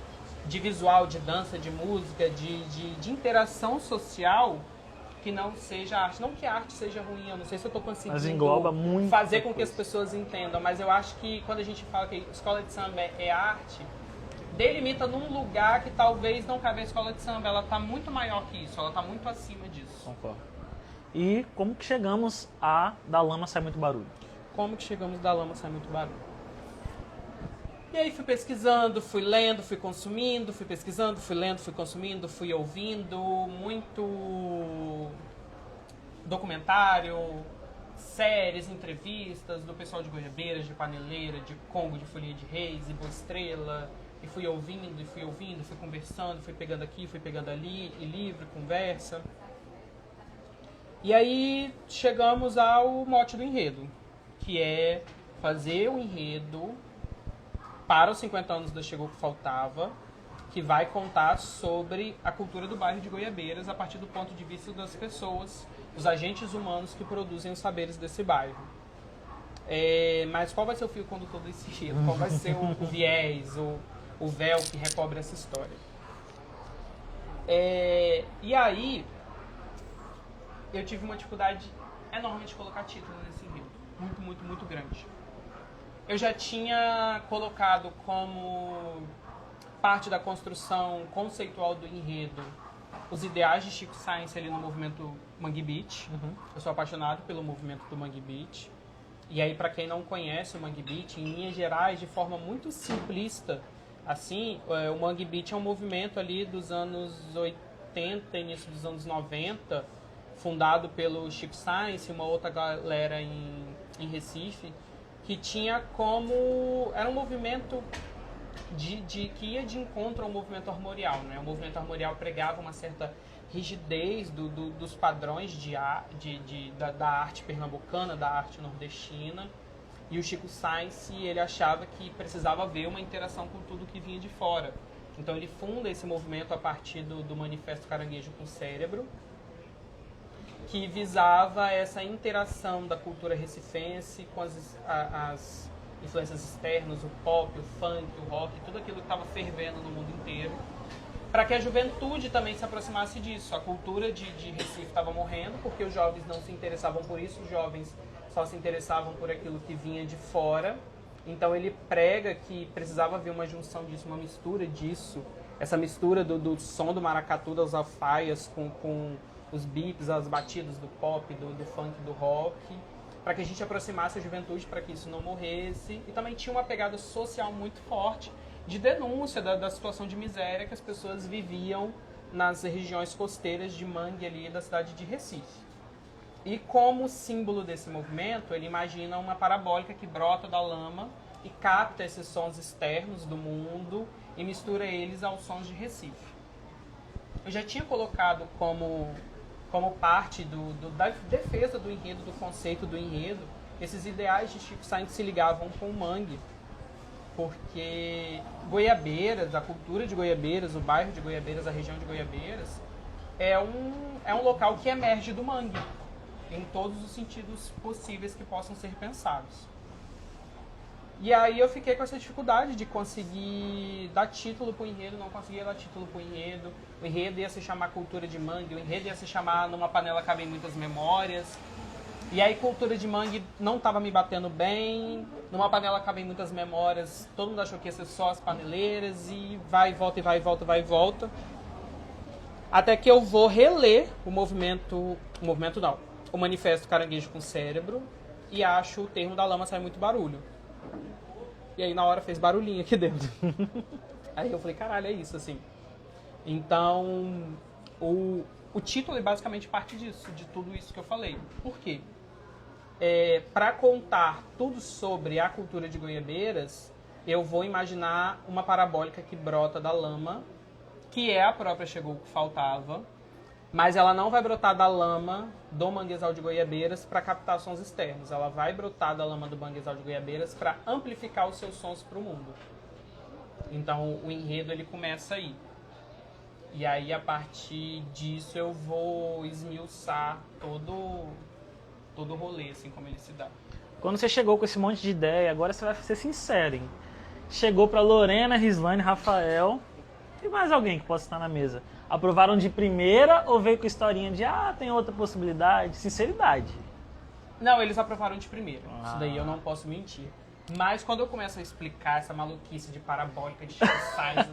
de visual, de dança, de música, de interação social, que não seja arte. Não que a arte seja ruim, eu não sei se eu estou conseguindo Mas engloba muito fazer com que as pessoas entendam, mas eu acho que quando a gente fala que escola de samba é arte, delimita num lugar que talvez não cabe a escola de samba. Ela está muito maior que isso, ela está muito acima disso. Concordo. E como que chegamos a Da Lama Sai Muito Barulho? Como que chegamos Da Lama Sai Muito Barulho? E aí fui pesquisando, fui lendo, fui consumindo, fui pesquisando, fui lendo, fui consumindo, fui ouvindo muito documentário, séries, entrevistas do pessoal de Goiabeiras, de Paneleira, de Congo, de Folia de Reis, e Boa Estrela, e fui ouvindo, fui conversando, fui pegando aqui, fui pegando ali, e livro, conversa. E aí chegamos ao mote do enredo, que é fazer um enredo para os 50 anos da Chegou Que Faltava, que vai contar sobre a cultura do bairro de Goiabeiras a partir do ponto de vista das pessoas, os agentes humanos que produzem os saberes desse bairro. Mas qual vai ser o fio condutor desse enredo? Qual vai ser o viés, o véu que recobre essa história? E aí, eu tive uma dificuldade enorme de colocar título nesse enredo. Muito, muito, muito grande. Eu já tinha colocado como parte da construção conceitual do enredo os ideais de Chico Science ali no movimento Mangue Beat. Eu sou apaixonado pelo movimento do Mangue Beat. E aí, para quem não conhece o Mangue Beat, em linhas gerais, de forma muito simplista, assim, o Mangue Beat é um movimento ali dos anos 80, início dos anos 90, fundado pelo Chico Science e uma outra galera em Recife, que tinha como... Era um movimento que ia de encontro ao movimento armorial, né? O movimento armorial pregava uma certa rigidez dos padrões da arte pernambucana, da arte nordestina, e o Chico Science, ele achava que precisava haver uma interação com tudo que vinha de fora. Então ele funda esse movimento a partir do Manifesto Caranguejo com Cérebro, que visava essa interação da cultura recifense com as influências externas, o pop, o funk, o rock, tudo aquilo que estava fervendo no mundo inteiro, para que a juventude também se aproximasse disso. A cultura de Recife estava morrendo, porque os jovens não se interessavam por isso, os jovens só se interessavam por aquilo que vinha de fora. Então ele prega que precisava haver uma junção disso, uma mistura disso, essa mistura do som do maracatu, das alfaias, com os beats, as batidas do pop, do funk, do rock, para que a gente aproximasse a juventude, para que isso não morresse. E também tinha uma pegada social muito forte, de denúncia da situação de miséria que as pessoas viviam nas regiões costeiras de Mangue, ali da cidade de Recife. E como símbolo desse movimento, ele imagina uma parabólica que brota da lama e capta esses sons externos do mundo e mistura eles aos sons de Recife. Eu já tinha colocado como parte da defesa do enredo, do conceito do enredo, esses ideais de Chico Science se ligavam com o Mangue, porque Goiabeiras, a cultura de Goiabeiras, o bairro de Goiabeiras, a região de Goiabeiras, é um local que emerge do Mangue, em todos os sentidos possíveis que possam ser pensados. E aí eu fiquei com essa dificuldade de conseguir dar título para o enredo, não conseguia dar título para o enredo. O enredo ia se chamar Cultura de Mangue, o enredo ia se chamar Numa Panela Cabem Muitas Memórias. E aí Cultura de Mangue não estava me batendo bem, Numa Panela Cabem Muitas Memórias, todo mundo achou que ia ser só as paneleiras, e vai e volta, e vai e volta, vai e volta. Até que eu vou reler o Manifesto Caranguejo com Cérebro, e acho o termo Da Lama Sai Muito Barulho. E aí na hora fez barulhinho aqui dentro. Aí eu falei, caralho, é isso, assim. Então, o título é basicamente parte disso, de tudo isso que eu falei. Por quê? Para contar tudo sobre a cultura de Goiabeiras, eu vou imaginar uma parabólica que brota da lama, que é a própria Chegou Que Faltava, mas ela não vai brotar da lama do manguezal de Goiabeiras para captar sons externos. Ela vai brotar da lama do manguezal de Goiabeiras para amplificar os seus sons para o mundo. Então o enredo ele começa aí. E aí a partir disso eu vou esmiuçar todo o rolê, assim, como ele se dá. Quando você chegou com esse monte de ideia, agora você vai ser sincero, hein? Chegou pra Lorena, Rislane, Rafael e mais alguém que possa estar na mesa. Aprovaram de primeira ou veio com historinha de tem outra possibilidade? Sinceridade. Não, eles aprovaram de primeira. Isso daí eu não posso mentir. Mas quando eu começo a explicar essa maluquice de parabólica, de size,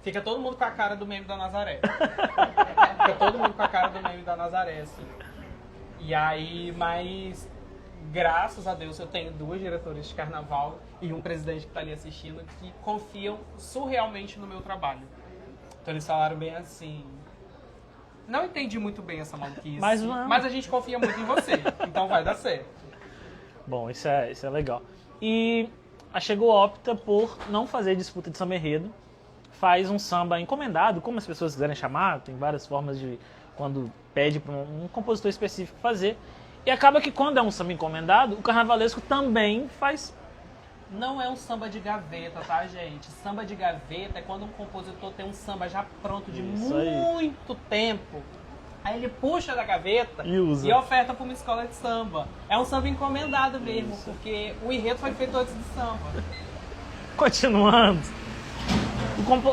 fica todo mundo com a cara do meme da Nazaré. Fica todo mundo com a cara do meme da Nazaré, assim. E aí, mas graças a Deus eu tenho 2 diretoras de carnaval e um presidente que tá ali assistindo que confiam surrealmente no meu trabalho. Então eles falaram bem assim... Não entendi muito bem essa maluquice, mas a gente confia muito em você, então vai dar certo. Bom, isso é legal. E a Chegou opta por não fazer disputa de samba enredo, faz um samba encomendado, como as pessoas quiserem chamar, tem várias formas de quando pede para um compositor específico fazer. E acaba que quando é um samba encomendado, o carnavalesco também faz. Não é um samba de gaveta, tá, gente? Samba de gaveta é quando um compositor tem um samba já pronto de muito tempo. Aí ele puxa da gaveta e oferta para uma escola de samba. É um samba encomendado mesmo, porque o enredo foi feito antes do samba. Continuando,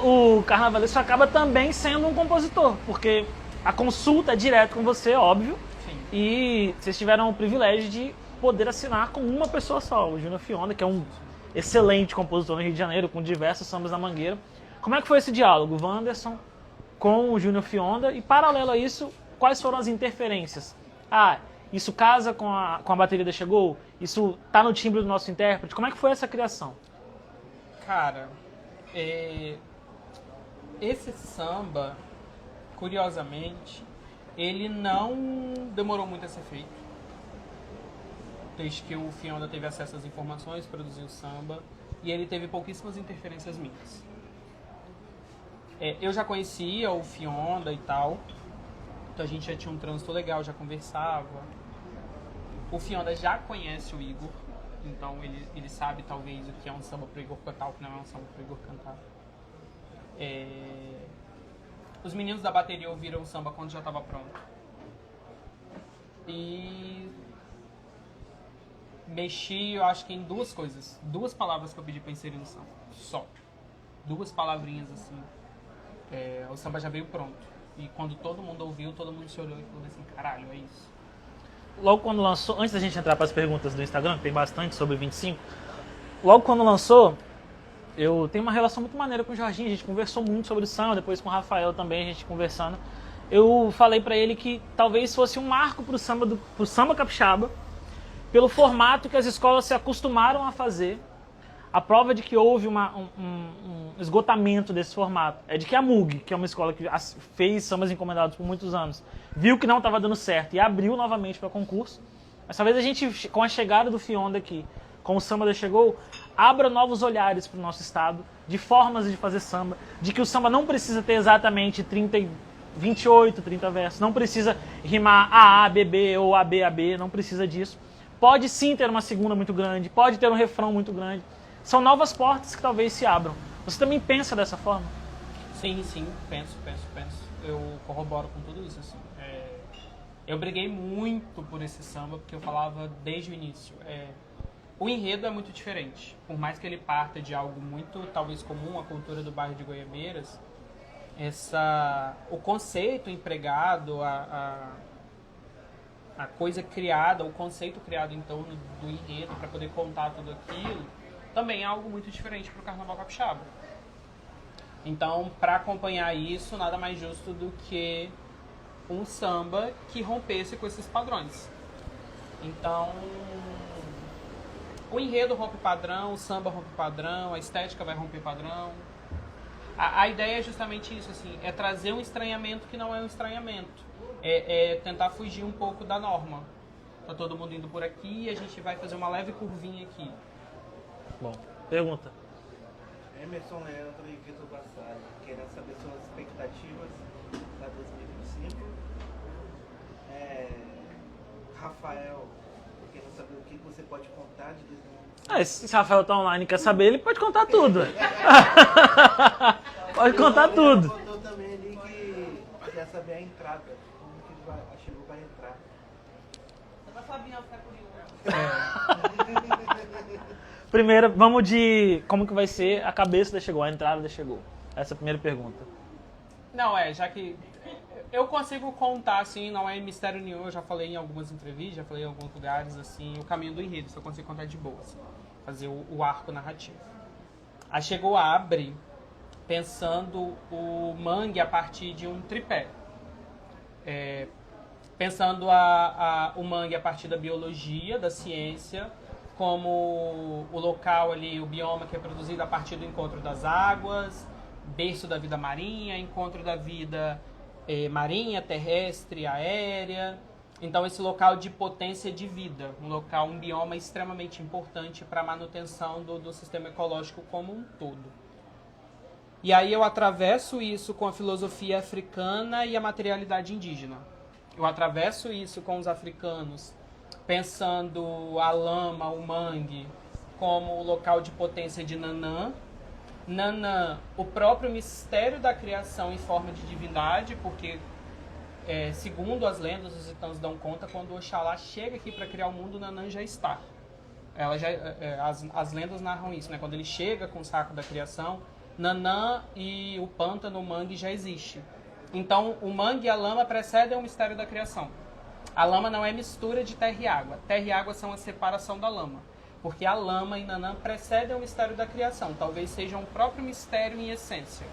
o carnavalesco acaba também sendo um compositor, porque a consulta é direto com você, óbvio. Sim. E vocês tiveram o privilégio de poder assinar com uma pessoa só, o Júnior Fionda, que é um excelente compositor no Rio de Janeiro, com diversos sambas na Mangueira. Como é que foi esse diálogo, Wanderson, com o Júnior Fionda? E paralelo a isso, quais foram as interferências? Isso casa com a bateria da Chegou? Isso tá no timbre do nosso intérprete? Como é que foi essa criação? Cara, esse samba, curiosamente, ele não demorou muito a ser feito. Desde que o Fionda teve acesso às informações, produziu o samba, e ele teve pouquíssimas interferências minhas. Eu já conhecia o Fionda e tal, então a gente já tinha um trânsito legal, já conversava. O Fionda já conhece o Igor, então ele sabe talvez o que é um samba pro Igor cantar, o que não é um samba pro Igor cantar. Os meninos da bateria ouviram o samba quando já estava pronto. E mexi, eu acho que em 2 coisas. 2 palavras que eu pedi pra inserir no samba. Só. 2 palavrinhas assim. O samba já veio pronto. E quando todo mundo ouviu, todo mundo se olhou e falou assim, caralho, é isso. Logo quando lançou, antes da gente entrar para as perguntas do Instagram, que tem bastante sobre 25, logo quando lançou, eu tenho uma relação muito maneira com o Jorginho, a gente conversou muito sobre o samba, depois com o Rafael também, a gente conversando. Eu falei para ele que talvez fosse um marco pro samba capixaba, pelo formato que as escolas se acostumaram a fazer. A prova de que houve um esgotamento desse formato é de que a MUG, que é uma escola que fez sambas encomendados por muitos anos, viu que não estava dando certo e abriu novamente para concurso. Mas talvez a gente, com a chegada do Fionda aqui, com o Samba da Chegou, abra novos olhares para o nosso estado, de formas de fazer samba, de que o samba não precisa ter exatamente 28, 30 versos, não precisa rimar AA, BB ou AB, AB, não precisa disso. Pode sim ter uma segunda muito grande, pode ter um refrão muito grande. São novas portas que talvez se abram. Você também pensa dessa forma? Sim, penso. Eu corroboro com tudo isso, assim. Eu briguei muito por esse samba, porque eu falava desde o início. O enredo é muito diferente. Por mais que ele parta de algo muito, talvez, comum, a cultura do bairro de Goiabeiras, o conceito empregado, a coisa criada, o conceito criado em torno do enredo para poder contar tudo aquilo, também é algo muito diferente para o Carnaval Capixaba. Então, para acompanhar isso, nada mais justo do que um samba que rompesse com esses padrões. Então, o enredo rompe padrão, o samba rompe padrão, a estética vai romper padrão. A ideia é justamente isso, assim, é trazer um estranhamento que não é um estranhamento. É tentar fugir um pouco da norma. Tá todo mundo indo por aqui e a gente vai fazer uma leve curvinha aqui. Bom, pergunta. Emerson Leandro e Vitor Bassari, querendo saber suas expectativas para 2025. Rafael, querendo saber o que você pode contar de 2025. Se o Rafael tá online e quer saber, ele pode contar tudo. Pode contar tudo. Ele contou também ali que quer saber a entrada, como que a Chegou vai entrar. Fabiano ficar curioso. Primeiro, vamos de como que vai ser a cabeça da Chegou, a entrada da Chegou. Essa é a primeira pergunta. Não, já que eu consigo contar, assim, não é mistério nenhum, eu já falei em algumas entrevistas, já falei em alguns lugares, assim, o caminho do enredo, isso eu consigo contar de boa, assim, fazer o arco narrativo. A Chegou abre pensando o mangue a partir de um tripé. Pensando o mangue a partir da biologia, da ciência, como o local ali, o bioma que é produzido a partir do encontro das águas, berço da vida marinha, encontro da vida marinha, terrestre, aérea. Então esse local de potência de vida, um bioma extremamente importante para a manutenção do sistema ecológico como um todo. E aí eu atravesso isso com a filosofia africana e a materialidade indígena. Eu atravesso isso com os africanos, pensando a lama, o mangue, como o local de potência de Nanã. Nanã, o próprio mistério da criação em forma de divindade, porque, segundo as lendas, os itãs dão conta, quando Oxalá chega aqui para criar o mundo, Nanã já está. As lendas narram isso, né? Quando ele chega com o saco da criação, Nanã e o pântano, o mangue, já existe. Então, o mangue e a lama precedem o mistério da criação. A lama não é mistura de terra e água. Terra e água são a separação da lama. Porque a lama e Nanã precedem o mistério da criação. Talvez sejam o próprio mistério em essência.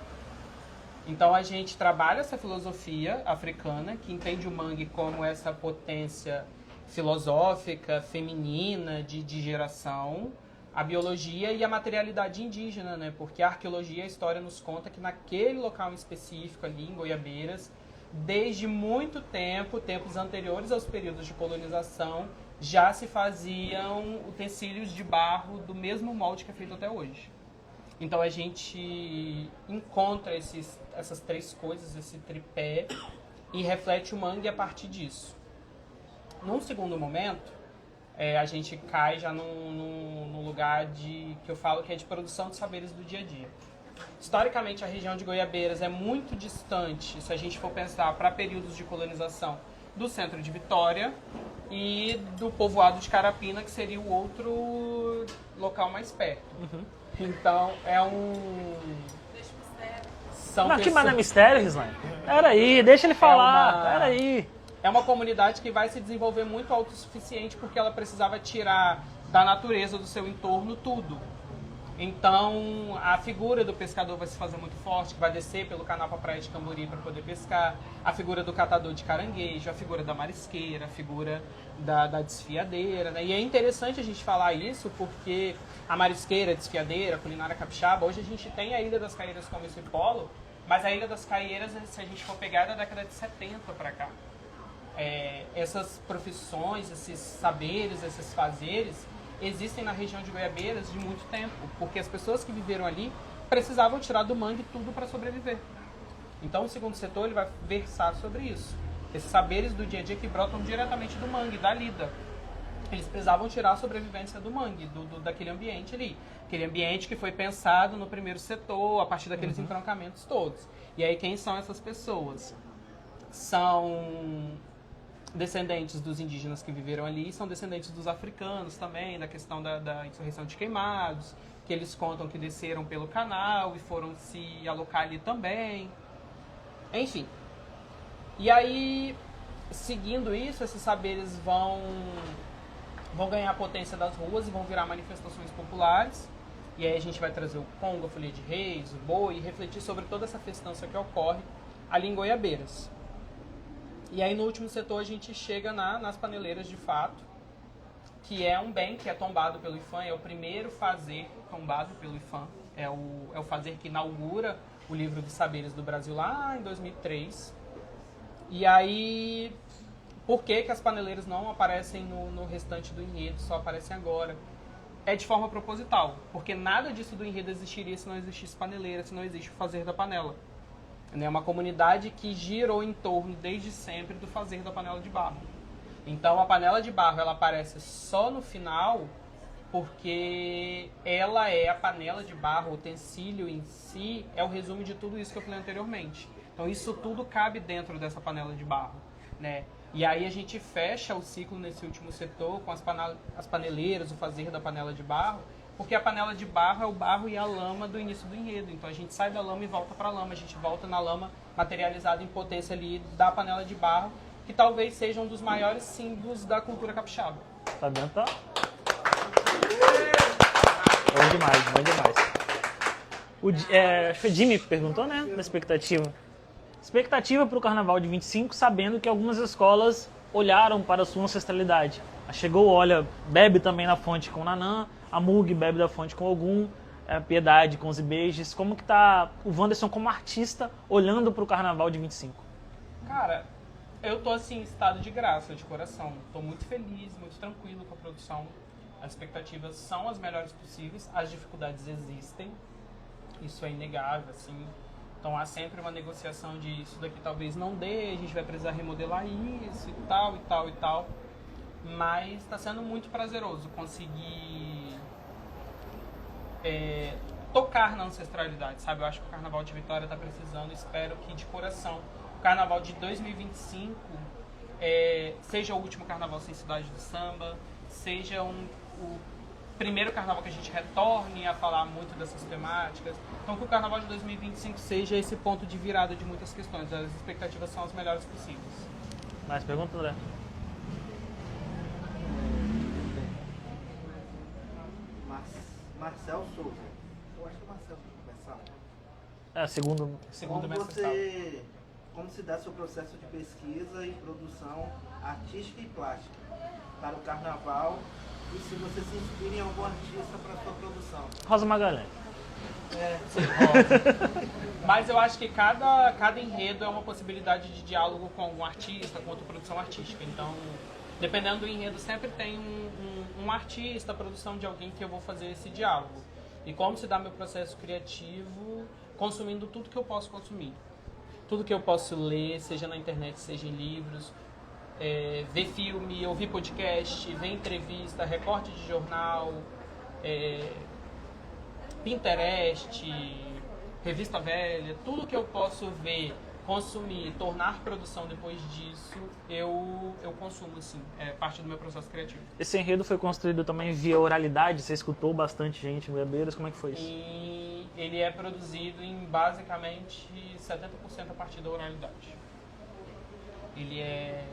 Então, a gente trabalha essa filosofia africana, que entende o mangue como essa potência filosófica, feminina, de geração, a biologia e a materialidade indígena, né? Porque a arqueologia, a história nos conta que naquele local em específico, ali em Goiabeiras, desde muito tempo, tempos anteriores aos períodos de colonização, já se faziam utensílios de barro do mesmo molde que é feito até hoje. Então a gente encontra essas três coisas, esse tripé, e reflete o mangue a partir disso. Num segundo momento, a gente cai já num lugar que eu falo que é de produção de saberes do dia a dia. Historicamente, a região de Goiabeiras é muito distante, se a gente for pensar para períodos de colonização, do centro de Vitória e do povoado de Carapina, que seria o outro local mais perto. Uhum. Então, Deixa o mistério. Não, que mais é mistério, Rislane? Peraí, deixa ele falar, peraí. É uma comunidade que vai se desenvolver muito autossuficiente porque ela precisava tirar da natureza do seu entorno tudo. Então, a figura do pescador vai se fazer muito forte, que vai descer pelo canal para a praia de Cambori para poder pescar. A figura do catador de caranguejo, a figura da marisqueira, a figura da desfiadeira, né? E é interessante a gente falar isso porque a marisqueira, a desfiadeira, a culinária capixaba, hoje a gente tem a Ilha das Caieiras como esse polo, mas a Ilha das Caieiras, se a gente for pegar, é da década de 70 para cá. Essas profissões, esses saberes, esses fazeres existem na região de Goiabeiras de muito tempo, porque as pessoas que viveram ali precisavam tirar do mangue tudo para sobreviver. Então o segundo setor ele vai versar sobre isso. Esses saberes do dia a dia que brotam diretamente do mangue, da lida. Eles precisavam tirar a sobrevivência do mangue, daquele ambiente ali. Aquele ambiente que foi pensado no primeiro setor, a partir daqueles entroncamentos todos. E aí quem são essas pessoas? São descendentes dos indígenas que viveram ali, são descendentes dos africanos também, da questão da insurreição de Queimados, que eles contam que desceram pelo canal e foram se alocar ali também. Enfim. E aí, seguindo isso, esses saberes vão ganhar a potência das ruas e vão virar manifestações populares. E aí a gente vai trazer o congo, a folia de reis, o boi, e refletir sobre toda essa festança que ocorre ali em Goiabeiras. E aí no último setor a gente chega nas paneleiras de fato, que é um bem que é tombado pelo IFAM, é o primeiro fazer tombado pelo IFAM, é o fazer que inaugura o livro de saberes do Brasil lá em 2003. E aí, por que as paneleiras não aparecem no restante do enredo, só aparecem agora? É de forma proposital, porque nada disso do enredo existiria se não existisse paneleira, se não existe o fazer da panela. É uma comunidade que girou em torno, desde sempre, do fazer da panela de barro. Então, a panela de barro ela aparece só no final, porque ela é a panela de barro, o utensílio em si, é o resumo de tudo isso que eu falei anteriormente. Então, isso tudo cabe dentro dessa panela de barro, né? E aí a gente fecha o ciclo nesse último setor com as paneleiras, o fazer da panela de barro, porque a panela de barro é o barro e a lama do início do enredo. Então a gente sai da lama e volta para a lama, a gente volta na lama materializada em potência ali da panela de barro, que talvez seja um dos maiores símbolos da cultura capixaba. Tá dentro, tá? Bom demais, bom demais. Acho que o Jimmy perguntou, né? Da expectativa. Expectativa para o Carnaval de 25, sabendo que algumas escolas olharam para a sua ancestralidade. A Chegou, olha, bebe também na fonte com o Nanã, a Mug bebe da fonte com Ogum, a Piedade com os Ibejes. Como que tá o Wanderson como artista olhando para o Carnaval de 25? Cara, eu tô assim, em estado de graça, de coração. Tô muito feliz, muito tranquilo com a produção. As expectativas são as melhores possíveis, as dificuldades existem, isso é inegável, assim. Então há sempre uma negociação de isso daqui talvez não dê, a gente vai precisar remodelar isso e tal, e tal, e tal. Mas está sendo muito prazeroso conseguir tocar na ancestralidade, sabe? Eu acho que o Carnaval de Vitória está precisando, espero que de coração. O Carnaval de 2025 seja o último Carnaval sem cidade do samba, seja o primeiro Carnaval que a gente retorne a falar muito dessas temáticas. Então que o Carnaval de 2025 seja esse ponto de virada de muitas questões. As expectativas são as melhores possíveis. Mais pergunta, André? Marcel Souza. Eu acho que é Marcel começar. Segundo mestre. Como se dá seu processo de pesquisa e produção artística e plástica para o Carnaval, e se você se inspira em algum artista para sua produção? Rosa Magalhães. Mas eu acho que cada enredo é uma possibilidade de diálogo com algum artista, com outra produção artística. Então, dependendo do enredo, sempre tem um artista, a produção de alguém que eu vou fazer esse diálogo. E como se dá meu processo criativo, consumindo tudo que eu posso consumir. Tudo que eu posso ler, seja na internet, seja em livros, ver filme, ouvir podcast, ver entrevista, recorte de jornal, Pinterest, revista velha, tudo que eu posso ver, consumir, tornar produção depois disso, eu consumo, assim, é parte do meu processo criativo. Esse enredo foi construído também via oralidade? Você escutou bastante gente em Goiabeiras? Como é que foi isso? E ele é produzido em basicamente 70% a partir da oralidade. Ele é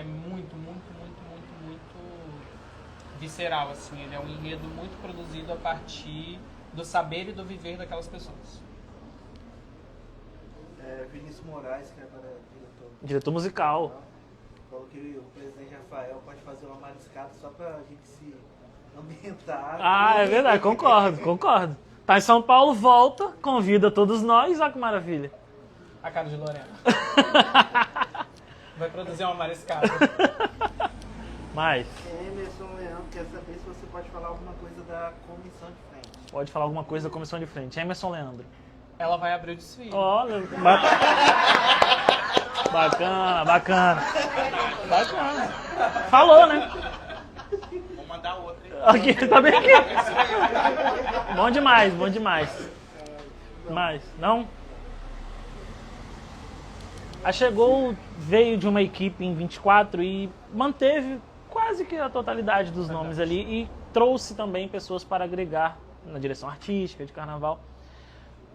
muito, muito, muito, muito, muito visceral, assim. Ele é um enredo muito produzido a partir do saber e do viver daquelas pessoas. Vinícius Moraes, que agora é Diretor musical. falou que o presidente Rafael pode fazer uma mariscada só pra gente se ambientar. Ah, é verdade, concordo. Tá em São Paulo, volta, convida todos nós, olha que maravilha. A cara de Lorena. Vai produzir uma mariscada. Mas, Emerson Leandro quer saber se você pode falar alguma coisa da comissão de frente. pode falar alguma coisa da comissão de frente. Emerson Leandro. Ela vai abrir o desfile. Olha, bacana. Falou, né? Vou mandar outra, hein? Aqui, tá bem aqui. Bom demais. Mas, não? A Chegou veio de uma equipe em 24 e manteve quase que a totalidade dos nomes ali e trouxe também pessoas para agregar na direção artística, de carnaval.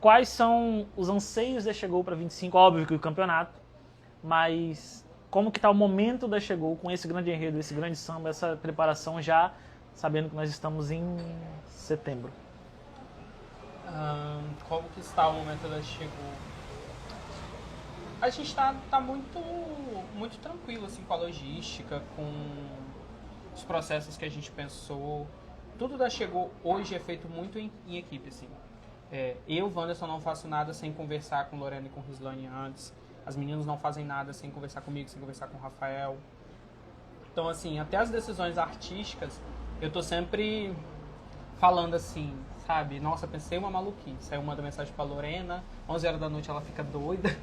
Quais são os anseios da Chegou para 25? Óbvio que o campeonato, mas como que está o momento da Chegou com esse grande enredo, esse grande samba, essa preparação já sabendo que nós estamos em setembro? Como que está o momento da Chegou? A gente tá muito tranquilo assim, com a logística, com os processos que a gente pensou. Tudo da Chegou hoje é feito muito em equipe. Assim. Eu, Wanderson, não faço nada sem conversar com Lorena e com Rislane antes. As meninas não fazem nada sem conversar comigo, sem conversar com o Rafael. Então, assim, até as decisões artísticas, eu tô sempre falando assim, sabe? Nossa, pensei uma maluquice. Aí eu mando mensagem pra Lorena, 11 horas da noite ela fica doida.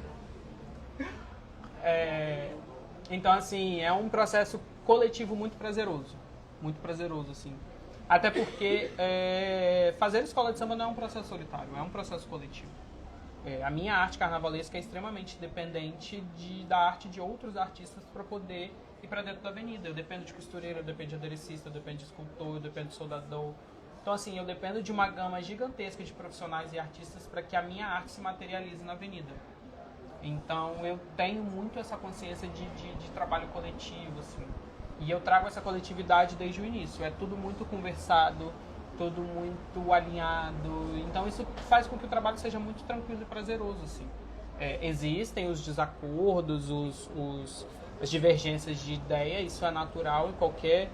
Então, assim, é um processo coletivo muito prazeroso, assim. Até porque fazer escola de samba não é um processo solitário, é um processo coletivo. A minha arte carnavalesca é extremamente dependente da arte de outros artistas para poder e para dentro da avenida. Eu dependo de costureiro, eu dependo de aderecista, eu dependo de escultor, eu dependo de soldador. Então, assim, eu dependo de uma gama gigantesca de profissionais e artistas para que a minha arte se materialize na avenida. Então, eu tenho muito essa consciência de trabalho coletivo, assim. E eu trago essa coletividade desde o início. É tudo muito conversado, tudo muito alinhado. Então, isso faz com que o trabalho seja muito tranquilo e prazeroso, assim. Existem os desacordos, as divergências de ideia, isso é natural em qualquer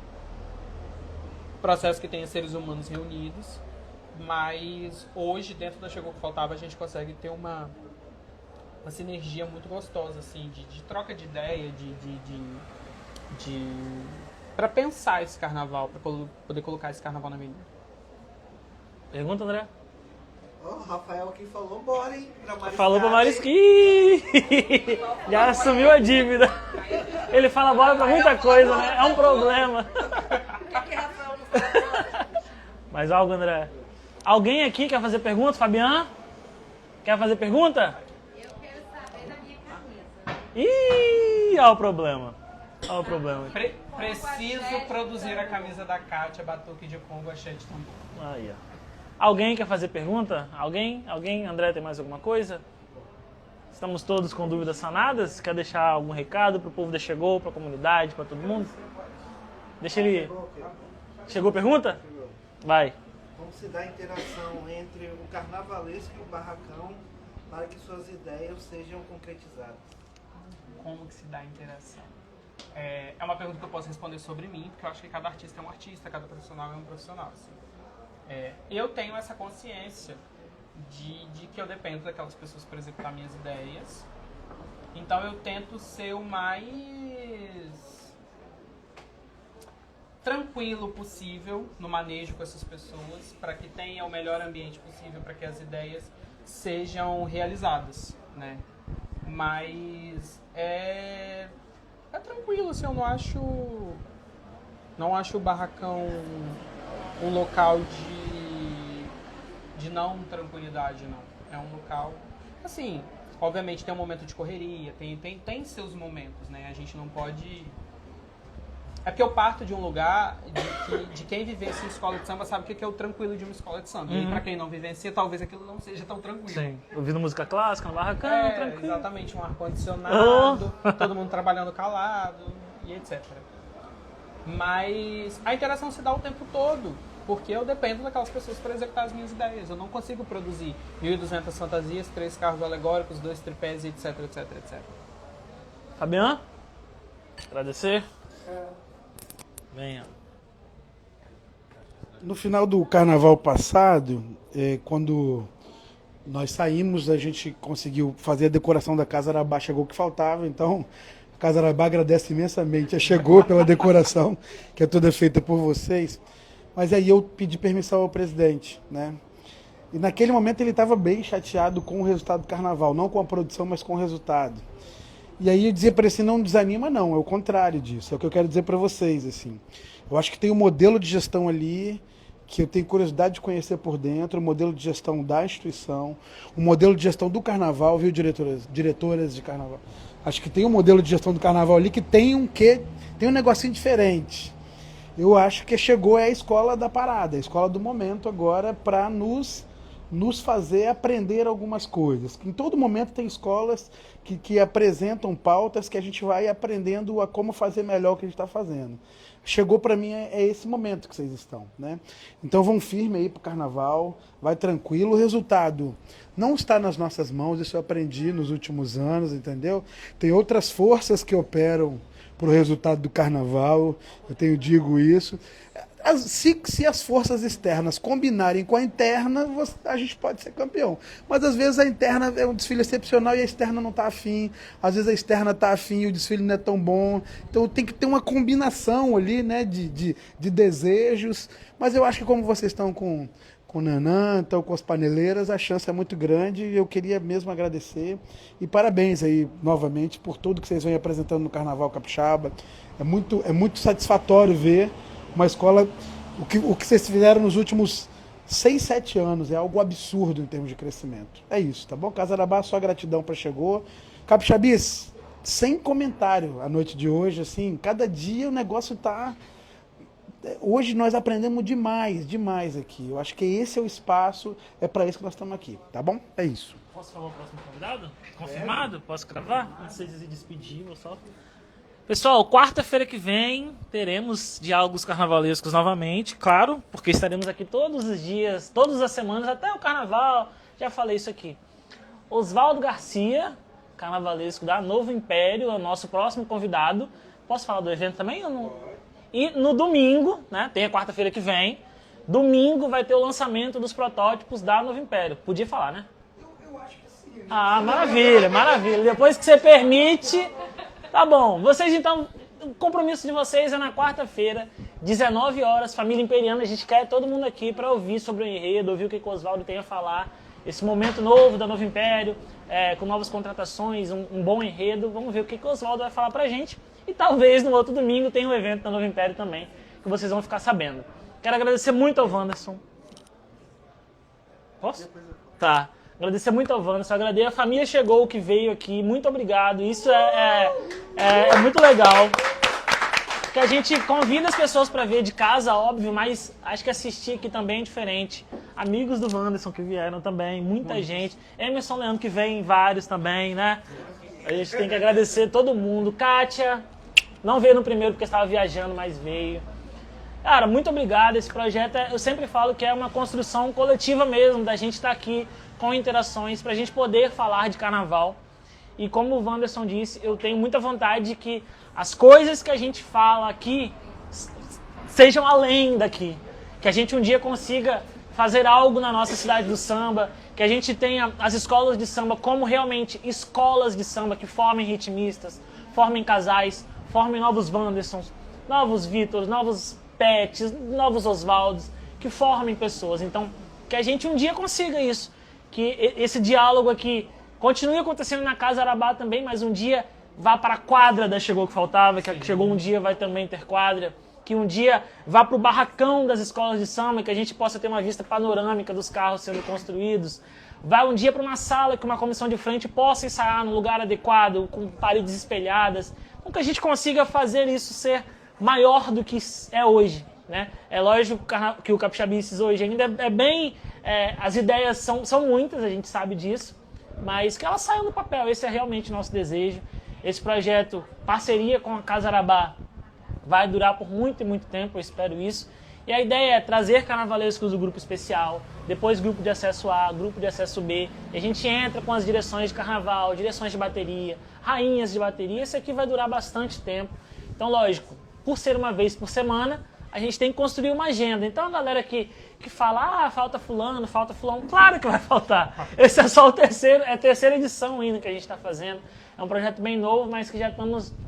processo que tenha seres humanos reunidos, mas hoje, dentro da Chegou Que Faltava, a gente consegue ter uma sinergia muito gostosa, assim, de troca de ideia, para pensar esse carnaval, para poder colocar esse carnaval na avenida. Pergunta, André? Ó, o Rafael aqui falou, bora, hein? Falou pra Marisca. Ih, já assumiu a dívida. Ele fala bora pra muita coisa, né? É um problema. Mais algo, André? Alguém aqui quer fazer pergunta? Fabian? Quer fazer pergunta? Eu quero saber da minha camisa. Ih, olha o problema. Olha o problema. Preciso produzir a camisa da Kátia, batuque de Congo, axé de tambor. Aí, ó. Alguém quer fazer pergunta? Alguém? André, tem mais alguma coisa? Estamos todos com dúvidas sanadas? Quer deixar algum recado pro povo da Chegou, pra comunidade, pra todo mundo? Deixa ele... Chegou pergunta? Vai. Como se dá a interação entre o carnavalesco e o barracão para que suas ideias sejam concretizadas? Como que se dá a interação? É uma pergunta que eu posso responder sobre mim, porque eu acho que cada artista é um artista, cada profissional é um profissional, assim. Eu tenho essa consciência de que eu dependo daquelas pessoas para executar minhas ideias. Então eu tento ser o mais tranquilo possível no manejo com essas pessoas, para que tenha o melhor ambiente possível para que as ideias sejam realizadas, né? Mas é tranquilo, assim, eu não acho o barracão um local de não tranquilidade, não. É um local, assim, obviamente tem um momento de correria, tem seus momentos, né? A gente não pode... É porque eu parto de um lugar de quem vivencia escola de samba sabe o que é o tranquilo de uma escola de samba. E pra quem não vivencia, talvez aquilo não seja tão tranquilo. Sim. Ouvindo música clássica no barracão, tranquilo. Exatamente, um ar-condicionado, todo mundo trabalhando calado e etc. Mas a interação se dá o tempo todo, porque eu dependo daquelas pessoas para executar as minhas ideias. Eu não consigo produzir 1.200 fantasias, 3 carros alegóricos, 2 tripés, etc, etc, etc. Fabian? Agradecer? Venha. No final do carnaval passado, quando nós saímos, a gente conseguiu fazer a decoração da Casa Arabá, chegou o que faltava, então a Casa Arabá agradece imensamente, chegou pela decoração, que é toda feita por vocês, mas aí eu pedi permissão ao presidente, né? E naquele momento ele estava bem chateado com o resultado do carnaval, não com a produção, mas com o resultado. E aí eu dizia para ele assim, não desanima não, é o contrário disso, é o que eu quero dizer para vocês, assim. Eu acho que tem um modelo de gestão ali que eu tenho curiosidade de conhecer por dentro, o modelo de gestão da instituição, o modelo de gestão do carnaval, viu, diretoras de carnaval. Acho que tem um modelo de gestão do carnaval ali que tem um negocinho diferente. Eu acho que chegou a escola da parada, a escola do momento agora para nos fazer aprender algumas coisas. Em todo momento tem escolas que apresentam pautas que a gente vai aprendendo a como fazer melhor o que a gente está fazendo. Chegou para mim, é esse momento que vocês estão, né? Então vão firme aí para o carnaval, vai tranquilo. O resultado não está nas nossas mãos, isso eu aprendi nos últimos anos, entendeu? Tem outras forças que operam para o resultado do carnaval, digo isso. Se as forças externas combinarem com a interna, a gente pode ser campeão. Mas às vezes a interna é um desfile excepcional e a externa não está afim. Às vezes a externa está afim e o desfile não é tão bom. Então tem que ter uma combinação ali, né, de desejos. Mas eu acho que como vocês estão com o Nanã, estão com as paneleiras, a chance é muito grande. E eu queria mesmo agradecer. E parabéns aí, novamente, por tudo que vocês vêm apresentando no Carnaval Capixaba. É muito satisfatório ver uma escola, o que vocês fizeram nos últimos 6, 7 anos, é algo absurdo em termos de crescimento. É isso, tá bom? Casa Arabá, só gratidão para chegou. Capixabis, sem comentário a noite de hoje, assim, cada dia o negócio tá... Hoje nós aprendemos demais aqui. Eu acho que esse é o espaço, é para isso que nós estamos aqui, tá bom? É isso. Posso falar o próximo convidado? Confirmado? Posso gravar? Não sei se despedir, vou só... Pessoal, quarta-feira que vem teremos diálogos carnavalescos novamente, claro, porque estaremos aqui todos os dias, todas as semanas, até o carnaval, já falei isso aqui. Oswaldo Garcia, carnavalesco da Novo Império, é o nosso próximo convidado. Posso falar do evento também ou não? E no domingo, né, tem a quarta-feira que vem, domingo vai ter o lançamento dos protótipos da Novo Império. Podia falar, né? Eu acho que sim. Ah, maravilha, maravilha. Depois que você permite... Tá bom, vocês então, o compromisso de vocês é na quarta-feira, 19 horas, Família Imperiana, a gente quer todo mundo aqui para ouvir sobre o enredo, ouvir o que o Oswaldo tem a falar, esse momento novo da Novo Império, com novas contratações, um bom enredo, vamos ver o que o Oswaldo vai falar pra gente, e talvez no outro domingo tenha um evento da Novo Império também, que vocês vão ficar sabendo. Quero agradecer muito ao Wanderson. Posso? Tá. Agradecer muito ao Wanderson, agradecer a família Chegou que veio aqui, muito obrigado, isso é muito legal. Que a gente convida as pessoas para ver de casa, óbvio, mas acho que assistir aqui também é diferente. Amigos do Wanderson que vieram também, muita gente. Emerson Leandro que vem, vários também, né? A gente tem que agradecer todo mundo. Kátia, não veio no primeiro porque estava viajando, mas veio. Cara, muito obrigado, esse projeto, eu sempre falo que é uma construção coletiva mesmo, da gente estar aqui com interações, para a gente poder falar de carnaval. E como o Wanderson disse, eu tenho muita vontade de que as coisas que a gente fala aqui sejam além daqui. Que a gente um dia consiga fazer algo na nossa cidade do samba, que a gente tenha as escolas de samba como realmente escolas de samba que formem ritmistas, formem casais, formem novos Wandersons, novos Vítors, novos Pets, novos Oswaldos, que formem pessoas. Então, que a gente um dia consiga isso. Que esse diálogo aqui continue acontecendo na Casa Arabá também, mas um dia vá para a quadra da Chegou que Faltava, que Chegou um dia vai também ter quadra, que um dia vá para o barracão das escolas de samba, que a gente possa ter uma vista panorâmica dos carros sendo construídos, vá um dia para uma sala que uma comissão de frente possa ensaiar num lugar adequado, com paredes espelhadas, então que a gente consiga fazer isso ser maior do que é hoje. Né? É lógico que o Capixabices hoje ainda é bem... as ideias são muitas, a gente sabe disso, mas que elas saiam do papel, esse é realmente o nosso desejo. Esse projeto, parceria com a Casa Arabá, vai durar por muito e muito tempo, eu espero isso. E a ideia é trazer carnavalescos do grupo especial, depois grupo de acesso A, grupo de acesso B, e a gente entra com as direções de carnaval, direções de bateria, rainhas de bateria, isso aqui vai durar bastante tempo. Então, lógico, por ser uma vez por semana, a gente tem que construir uma agenda. Então a galera que fala, falta fulano, claro que vai faltar. Esse é só a terceira edição ainda que a gente está fazendo. É um projeto bem novo, mas que já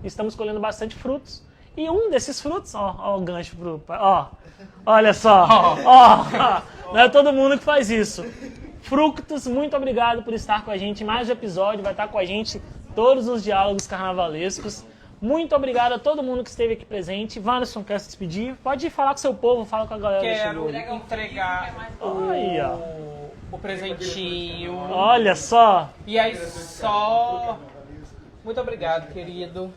estamos colhendo bastante frutos. E um desses frutos, ó o gancho olha só, não é todo mundo que faz isso. Fructus, muito obrigado por estar com a gente. Mais um episódio, vai estar com a gente todos os diálogos carnavalescos. Muito obrigado a todo mundo que esteve aqui presente. Wanderson, quer se despedir? Pode ir falar com o seu povo, fala com a galera. Quero entregar o presentinho. Olha só. E aí só... Muito obrigado, querido.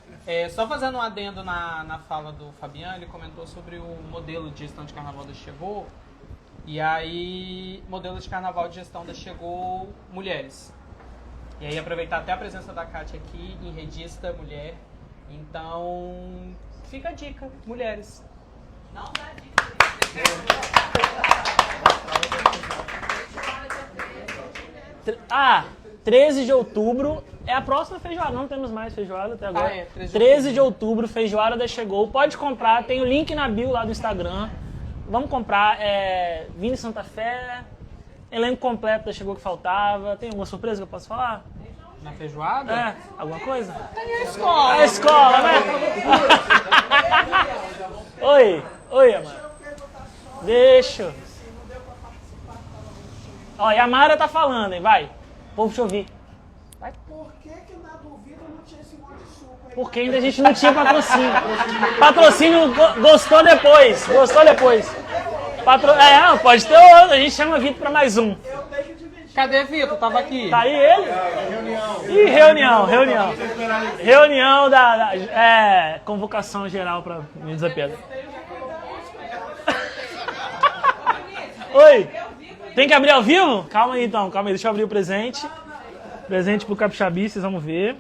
Só fazendo um adendo na fala do Fabiano, ele comentou sobre o modelo de gestão de carnaval da Chegou. E aí, modelo de carnaval de gestão da Chegou Mulheres. E aí aproveitar até a presença da Kátia aqui, enredista, mulher. Então, fica a dica, mulheres. Não dá dica. 13 de outubro é a próxima feijoada. Não temos mais feijoada até agora. 13 de outubro, feijoada da Chegou. Pode comprar, tem o link na bio lá do Instagram. Vamos comprar. Vini Santa Fé, elenco completo da Chegou que Faltava. Tem alguma surpresa que eu posso falar? Na feijoada? Alguma coisa? Tem a escola. A escola, né? Oi, amor. Deixa. Ó, e a Mara tá falando, hein? Vai. O povo te ouvir. Vai. Por que na dúvida não tinha esse monte de suco aí? Porque ainda a gente não tinha patrocínio. Patrocínio gostou depois. Não, pode ter outro. A gente chama Vitor pra mais um. Cadê Vitor? Tava aqui. Tá aí ele? Ih, reunião. Reunião da convocação geral pra me desapego. Oi. Tem que abrir ao vivo? Calma aí, então. Calma aí. Deixa eu abrir o presente. Presente pro Capixabices, vamos ver.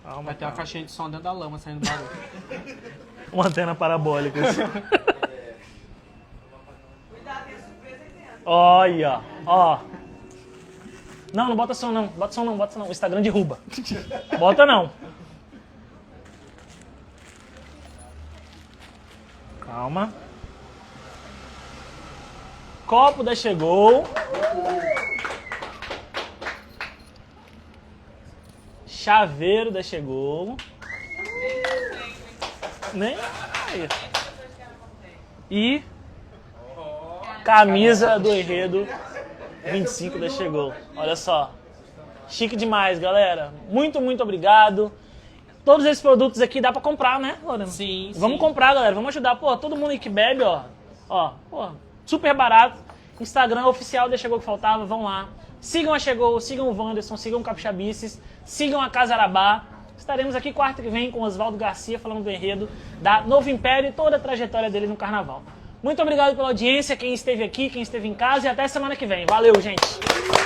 Calma, Vai ter uma caixinha de som dentro da lama saindo barulho. uma antena parabólica. Olha, ó. Não bota som não. Bota som não. O Instagram derruba. Bota não. Calma. Copo da Chegou. Chaveiro da Chegou. Nem? Aí. E camisa do Enredo 25 da Chegou. Olha só. Chique demais, galera. Muito obrigado. Todos esses produtos aqui dá pra comprar, né, Lorena? Sim. Vamos comprar, galera. Vamos ajudar. Pô, todo mundo aí que bebe, ó. Pô, super barato. Instagram oficial da Chegou que Faltava. Vão lá. Sigam a Chegou, sigam o Wanderson, sigam o Capixabices, sigam a Casa Arabá. Estaremos aqui quarta que vem com o Oswaldo Garcia falando do enredo da Novo Império e toda a trajetória dele no Carnaval. Muito obrigado pela audiência, quem esteve aqui, quem esteve em casa e até semana que vem. Valeu, gente!